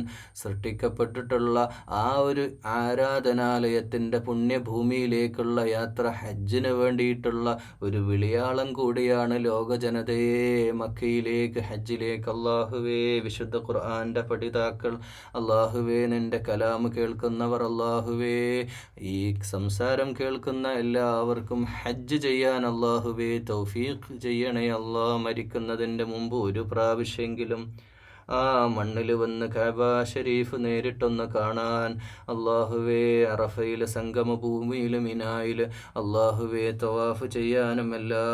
Speaker 1: സൃഷ്ടിക്കപ്പെട്ടിട്ടുള്ള ആ ഒരു ആരാധനാലയത്തിൻ്റെ പുണ്യഭൂമിയിലേക്കുള്ള യാത്ര ഹജ്ജിന് വേണ്ടിയിട്ടുള്ള ഒരു വിളിയാളം കൂടിയാണ്. ലോക ജനതയെ മക്കയിലേക്ക്, ഹജ്ജിലേക്ക്. അള്ളാഹുവേ, വിശുദ്ധ ഖുർആന്റെ പഠിതാക്കൾ, അള്ളാഹുവേ, നിന്റെ കലാം കേൾക്കുന്നവർ, അള്ളാഹുവേ, ഈ സംസാരം കേൾക്കുന്ന എല്ലാവർക്കും ഹജ്ജ് ചെയ്യാൻ അള്ളാഹുവേ തൗഫീഖ് ചെയ്യണേ. അള്ളാഹ് മരിക്കുന്നതിൻ്റെ മുമ്പ് ഒരു പ്രാവശ്യമെങ്കിലും ആ മണ്ണിൽ വന്ന് കഅബ ഷരീഫ് നേരിട്ടൊന്ന് കാണാൻ, അള്ളാഹുവേ, അറഫയിലെ സംഗമ ഭൂമിയിൽ മിനായിൽ അള്ളാഹുവേ തവാഫ് ചെയ്യാനും എല്ലാ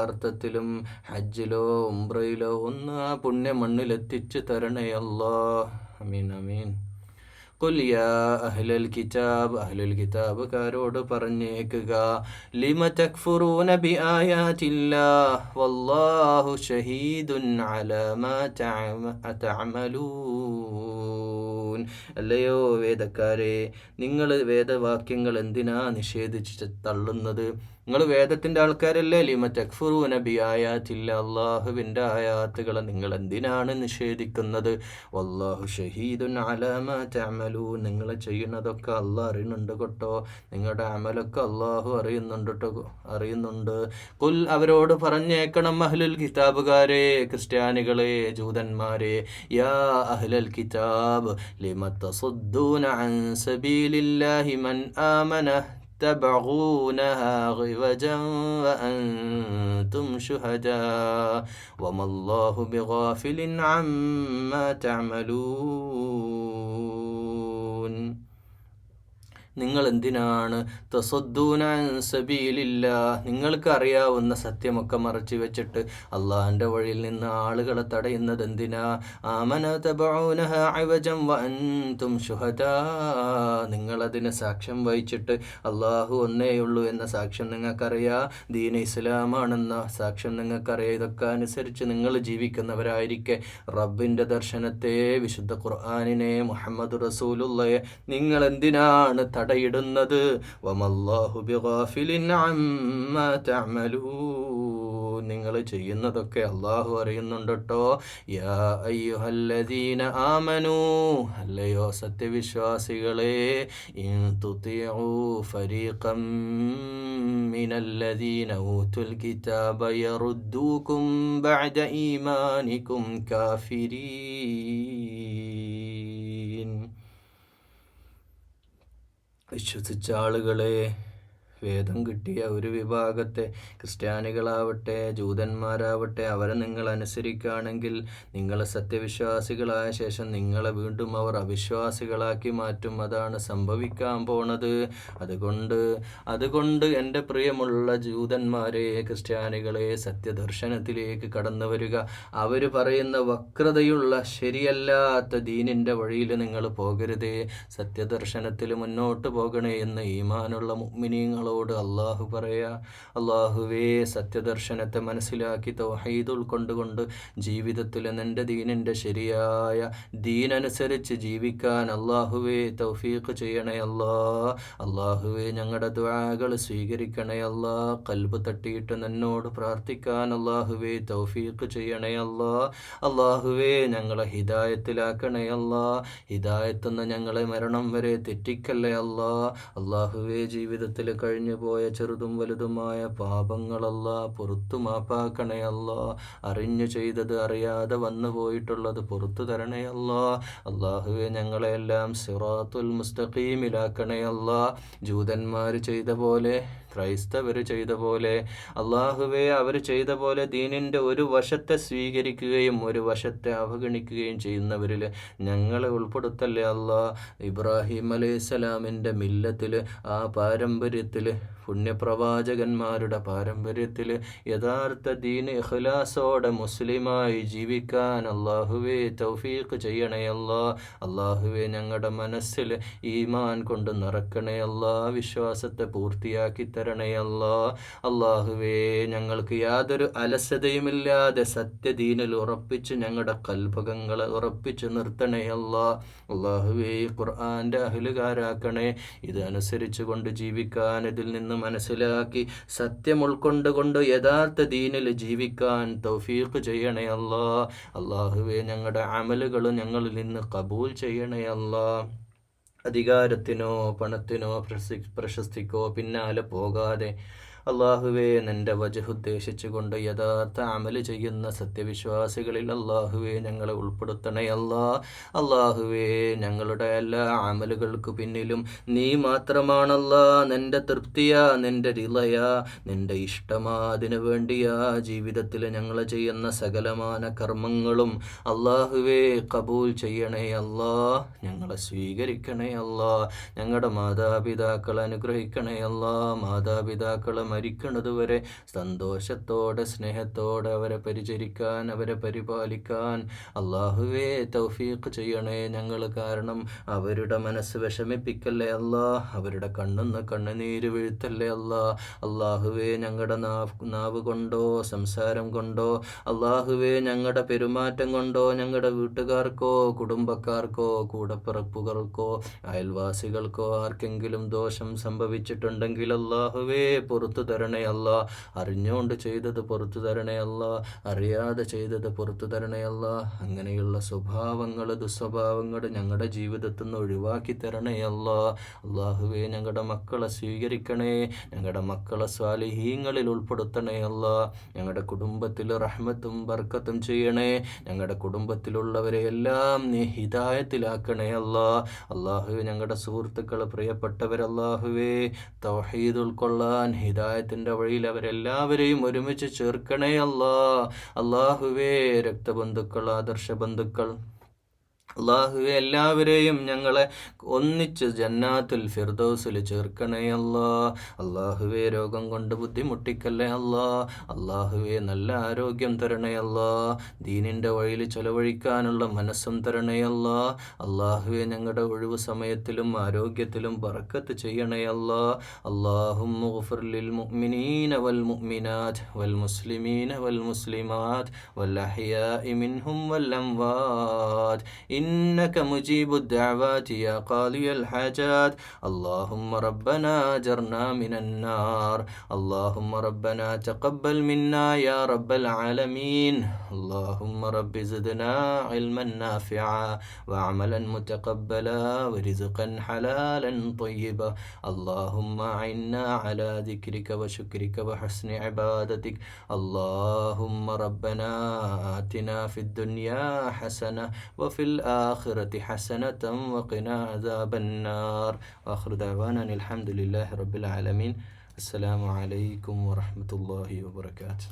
Speaker 1: അർത്ഥത്തിലും ഹജ്ജിലോ ഉംറയിലോ ഒന്ന് ആ പുണ്യ മണ്ണിലെത്തിച്ചു തരണേ അല്ലാഹ്. അമീൻ അമീൻ. ഖുൽ യാ അഹ്ലൽ കിതാബ്, അഹ്ലുൽ കിതാബുകാരോട് പറഞ്ഞേക്കുക, ലിമ തക്ഫുറൂന ബിആയാതില്ലാഹ് വല്ലാഹു ഷഹീദുൻ അലാ മാ തഅമലൂൻ. അല്ലയോ വേദക്കാരെ, നിങ്ങൾ വേദവാക്യങ്ങൾ എന്തിനാ നിഷേധിച്ച് തള്ളുന്നത്? നിങ്ങൾ വേദത്തിൻ്റെ ആൾക്കാരല്ലേ? ലിമ തക്ഫുറൂന ബിആയാതില്ലാഹ്, അല്ലാഹുവിൻ്റെ ആയാത്തുകളെ നിങ്ങൾ എന്തിനാണ് നിഷേധിക്കുന്നത്? വല്ലാഹു ഷഹീദുൻ അലാ മാ തഅമലൂൻ, നിങ്ങൾ ചെയ്യുന്നതൊക്കെ അള്ളാഹ് അറിയുന്നുണ്ട് കേട്ടോ. നിങ്ങളുടെ അമലൊക്കെ അള്ളാഹു അറിയുന്നുണ്ട്. ഖുൽ, അവരോട് പറഞ്ഞേക്കണം, അഹ്ലുൽ കിതാബുകാരെ, ക്രിസ്ത്യാനികളെ, ജൂതന്മാരെ, യാ അഹ്ലൽ കിതാബ് ലിമ തസുദ്ദൂന അൻ സബീലില്ലാഹി മൻ ആമന تبغونها عوجا وأنتم شهداء وما الله بغافل عما تعملون. നിങ്ങൾ എന്തിനാണ് തസദ്ദൂന അൻ സബീലില്ലാഹ്, നിങ്ങൾക്ക് അറിയാവുന്ന സത്യമൊക്കെ മറച്ചു വെച്ചിട്ട് അള്ളാഹിൻ്റെ വഴിയിൽ നിന്ന് ആളുകളെ തടയുന്നത് എന്തിനാ? ആമന തബഊനഹ ഇവജൻ വഅൻതും ശുഹദാ, നിങ്ങളതിന് സാക്ഷ്യം വഹിച്ചിട്ട് അള്ളാഹു ഒന്നേയുള്ളൂ എന്ന സാക്ഷ്യം നിങ്ങൾക്കറിയാം, ദീൻ ഇസ്ലാമാണെന്ന സാക്ഷ്യം നിങ്ങൾക്കറിയാം. ഇതൊക്കെ അനുസരിച്ച് നിങ്ങൾ ജീവിക്കുന്നവരായിരിക്കെ റബ്ബിൻ്റെ ദർശനത്തെ, വിശുദ്ധ ഖുർആനിനെ, മുഹമ്മദ് റസൂലുള്ളയെ നിങ്ങൾ എന്തിനാണ് തടയിടുന്നത്? വമല്ലാഹു ബിഗാഫിലിൻ അമ്മാ തഅമലൂൻ, നിങ്ങൾ ചെയ്യുന്നതൊക്കെ അള്ളാഹു അറിയുന്നുണ്ട് കേട്ടോ. യാ അയ്യുഹല്ലദീന ആമനൂ, അല്ലയോ സത്യവിശ്വാസികളെ, ഇൻ തുതിഉ ഫരീഖം മിനല്ലദീന ഊതുൽ കിതാബ യറുദ്ദൂകും ബഅദ ഈമാനികും കാഫിരീൻ. വിശ്വസിച്ച ആളുകളെ, വേദം കിട്ടിയ ഒരു വിഭാഗത്തെ, ക്രിസ്ത്യാനികളാവട്ടെ ജൂതന്മാരാവട്ടെ, അവരെ നിങ്ങൾ അനുസരിക്കുകയാണെങ്കിൽ നിങ്ങൾ സത്യവിശ്വാസികളായ ശേഷം നിങ്ങളെ വീണ്ടും അവർ അവിശ്വാസികളാക്കി മാറ്റും. അതാണ് സംഭവിക്കാൻ പോണത്. അതുകൊണ്ട് എൻ്റെ പ്രിയമുള്ള ജൂതന്മാരെ, ക്രിസ്ത്യാനികളെ, സത്യദർശനത്തിലേക്ക് കടന്നു വരിക. അവർ പറയുന്ന വക്രതയുള്ള ശരിയല്ലാത്ത ദീനിൻ്റെ വഴിയിൽ നിങ്ങൾ പോകരുതേ. സത്യദർശനത്തിൽ മുന്നോട്ട് പോകണേ എന്ന് ഈമാനുള്ള മുഅ്മിനീങ്ങൾ നമ്മളോട് അള്ളാഹു പറയാ, അള്ളാഹുവേ സത്യദർശനത്തെ മനസ്സിലാക്കി തൗഹീദ് ഉൾക്കൊണ്ടുകൊണ്ട് ജീവിതത്തിൽ നിൻ്റെ ദീനിൻ്റെ ശരിയായ ദീനനുസരിച്ച് ജീവിക്കാൻ അള്ളാഹുവേ തൗഫീഖ് ചെയ്യണേ അല്ലാ. അള്ളാഹുവേ ഞങ്ങളുടെ ദുആകൾ സ്വീകരിക്കണേ അല്ലാ. ഖൽബ് തട്ടിയിട്ട് നിന്നോട് പ്രാർത്ഥിക്കാൻ അള്ളാഹുവേ തൗഫീഖ് ചെയ്യണേ അല്ലാ. അള്ളാഹുവേ ഞങ്ങളെ ഹിദായത്തിലാക്കണേ അല്ലാ. ഹിദായത്തുനിന്ന് ഞങ്ങളെ മരണം വരെ തെറ്റിക്കല്ലേ അല്ലാ. അള്ളാഹുവേ ജീവിതത്തിൽ കഴിഞ്ഞു പോയ ചെറുതും വലുതുമായ പാപങ്ങളല്ലാ പുറത്തു മാപ്പാക്കണേ അല്ലാ. അറിഞ്ഞു ചെയ്തത് അറിയാതെ വന്നു പോയിട്ടുള്ളത് പുറത്തു തരണേ അല്ലാ. അള്ളാഹുവേ ഞങ്ങളെല്ലാം സിറാത്തുൽ മുസ്തഖീമിലാക്കണേ അല്ലാ. ജൂതന്മാർ ചെയ്ത പോലെ, ക്രൈസ്തവർ ചെയ്ത പോലെ, അള്ളാഹുവേ അവർ ചെയ്ത പോലെ ദീനിൻ്റെ ഒരു വശത്തെ സ്വീകരിക്കുകയും ഒരു വശത്തെ അവഗണിക്കുകയും ചെയ്യുന്നവരിൽ ഞങ്ങളെ ഉൾപ്പെടുത്തല്ലേ അല്ലാ. ഇബ്രാഹിം അലൈഹിസ്സലാമിൻ്റെ മില്ലത്തിൽ, ആ പാരമ്പര്യത്തിൽ, പുണ്യപ്രവാചകന്മാരുടെ പാരമ്പര്യത്തിൽ യഥാർത്ഥ ദീൻ ഇഖ്ലാസോടെ മുസ്ലിമായി ജീവിക്കാൻ അള്ളാഹുവേ തൗഫീഖ് ചെയ്യണേ അല്ലാ. അള്ളാഹുവേ ഞങ്ങളുടെ മനസ്സിൽ ഈമാൻ കൊണ്ട് നിറക്കണേ അല്ലാ. വിശ്വാസത്തെ പൂർത്തിയാക്കി തരണേ അല്ലാ. അള്ളാഹുവേ ഞങ്ങൾക്ക് യാതൊരു അലസതയുമില്ലാതെ സത്യദീനിൽ ഉറപ്പിച്ച് ഞങ്ങളുടെ കൽഭകങ്ങളെ ഉറപ്പിച്ച് നിർത്തണേ അല്ലാ. അള്ളാഹുവേ ഖുർആൻ്റെ അഹ്ലുകാരാക്കണേ. ഇതനുസരിച്ച് കൊണ്ട് ജീവിക്കാൻ, ഇതിൽ നിന്ന് മനസ്സിലാക്കി സത്യം ഉൾക്കൊണ്ടുകൊണ്ട് യഥാർത്ഥ ദീനിൽ ജീവിക്കാൻ തൗഫീഖ് ചെയ്യണേ അല്ലാ. അള്ളാഹുവേ ഞങ്ങളുടെ അമലുകൾ ഞങ്ങളിൽ നിന്ന് കബൂൽ ചെയ്യണേ അല്ലാ. അധികാരത്തിനോ പണത്തിനോ പ്രശസ്തിക്കോ പിന്നാലെ പോകാതെ അള്ളാഹുവേ നിൻ്റെ വജഹ് ഉദ്ദേശിച്ചുകൊണ്ട് യഥാർത്ഥ അമല് ചെയ്യുന്ന സത്യവിശ്വാസികളിൽ അള്ളാഹുവേ ഞങ്ങളെ ഉൾപ്പെടുത്തണേ അല്ലാ. അള്ളാഹുവേ ഞങ്ങളുടെ എല്ലാ അമലുകൾക്ക് പിന്നിലും നീ മാത്രമാണല്ലാ. നിൻ്റെ തൃപ്തിയാ, നിൻ്റെ റിളയാ, നിൻ്റെ ഇഷ്ടമാ, അതിനു വേണ്ടിയാ ജീവിതത്തിൽ ഞങ്ങൾ ചെയ്യുന്ന സകലമാന കർമ്മങ്ങളും അള്ളാഹുവേ കബൂൽ ചെയ്യണേ അല്ലാ. ഞങ്ങളെ സ്വീകരിക്കണേ അല്ലാ. ഞങ്ങളുടെ മാതാപിതാക്കളെ അനുഗ്രഹിക്കണേ അല്ലാ. മാതാപിതാക്കളെ മരിക്കുന്നത് വരെ സന്തോഷത്തോടെ സ്നേഹത്തോടെ അവരെ പരിചരിക്കാൻ, അവരെ പരിപാലിക്കാൻ അള്ളാഹുവേ തൗഫീഖ് ചെയ്യണേ. ഞങ്ങൾ കാരണം അവരുടെ മനസ്സ് വിഷമിപ്പിക്കല്ലേ അല്ലാ. അവരുടെ കണ്ണുന്ന കണ്ണുനീര് വീഴ്ത്തല്ലേ അല്ലാ. അള്ളാഹുവേ ഞങ്ങളുടെ നാവ് കൊണ്ടോ സംസാരം കൊണ്ടോ, അള്ളാഹുവേ ഞങ്ങളുടെ പെരുമാറ്റം കൊണ്ടോ, ഞങ്ങളുടെ വീട്ടുകാർക്കോ കുടുംബക്കാർക്കോ കൂടപ്പിറപ്പുകൾക്കോ അയൽവാസികൾക്കോ ആർക്കെങ്കിലും ദോഷം സംഭവിച്ചിട്ടുണ്ടെങ്കിൽ അള്ളാഹുവേ പുറത്തു തരണേ അല്ലാ. അറിഞ്ഞുകൊണ്ട് ചെയ്തത് പുറത്തു തരണേ അല്ലാ. അറിയാതെ ചെയ്തത് പുറത്തു തരണേ അല്ലാ. അങ്ങനെയുള്ള സ്വഭാവങ്ങൾ, ദുസ്വഭാവങ്ങൾ ഞങ്ങളുടെ ജീവിതത്തിൽ നിന്ന് ഒഴിവാക്കി തരണേ അല്ലാ. അള്ളാഹുവേ ഞങ്ങളുടെ മക്കളെ സ്വീകരിക്കണേ. ഞങ്ങളുടെ മക്കളെ സ്വാലിഹീങ്ങളിൽ ഉൾപ്പെടുത്തണേ അല്ലാ. ഞങ്ങളുടെ കുടുംബത്തിൽ റഹ്മത്തും ബർക്കത്തും ചെയ്യണേ. ഞങ്ങളുടെ കുടുംബത്തിലുള്ളവരെ എല്ലാം നീ ഹിദായത്തിലാക്കണേ അല്ലാ. അള്ളാഹുവേ ഞങ്ങളുടെ സുഹൃത്തുക്കൾ, പ്രിയപ്പെട്ടവരല്ലാഹുവേ തൗഹീദ് ഉൾക്കൊള്ളാൻ ഹിദായത്തിൻ്റെ വഴിയിൽ അവരെല്ലാവരെയും ഒരുമിച്ച് ചേർക്കണേ അല്ലാ. അള്ളാഹുവേ രക്തബന്ധുക്കൾ, ആദർശ ബന്ധുക്കൾ, അള്ളാഹുവേ എല്ലാവരെയും ഞങ്ങളെ ഒന്നിച്ച് ജന്നാത്തുൽ ഫിർദൗസിൽ ചേർക്കണേ അല്ലാ. അള്ളാഹുവേ രോഗം കൊണ്ട് ബുദ്ധിമുട്ടിക്കല്ലേ അല്ലാ. അള്ളാഹുവേ നല്ല ആരോഗ്യം തരണേ അല്ലാ. ദീനിൻ്റെ വഴിയിൽ ചെലവഴിക്കാനുള്ള മനസ്സും തരണേ അല്ലാ. അള്ളാഹുവേ ഞങ്ങളുടെ ഒഴിവ് സമയത്തിലും ആരോഗ്യത്തിലും ബറക്കത്ത് ചെയ്യണേ അല്ലാ. അല്ലാഹുമ്മ ഗ്ഫിർ ലിൽ മുഅ്മിനീന വൽ മുഅ്മിനാത്ത് വൽ മുസ്ലിമീന വൽ മുസ്ലിമാത്ത് വൽ അഹ്യാഇ മിൻഹും വൽ അംവാത്ത് إنك مجيب الدعوات يا قاضي الحاجات. اللهم ربنا أجرنا من النار. اللهم ربنا تقبل منا يا رب العالمين. اللهم رب زدنا علما نافعا وعملا متقبلا ورزقا حلالا طيبا. اللهم أعنا على ذكرك وشكرك وحسن عبادتك. اللهم ربنا آتنا في الدنيا حسنة وفي الآخرة حسنة وقنا عذاب النار. وآخر دعوانا الحمد لله رب العالمين. السلام عليكم ورحمة الله وبركاته.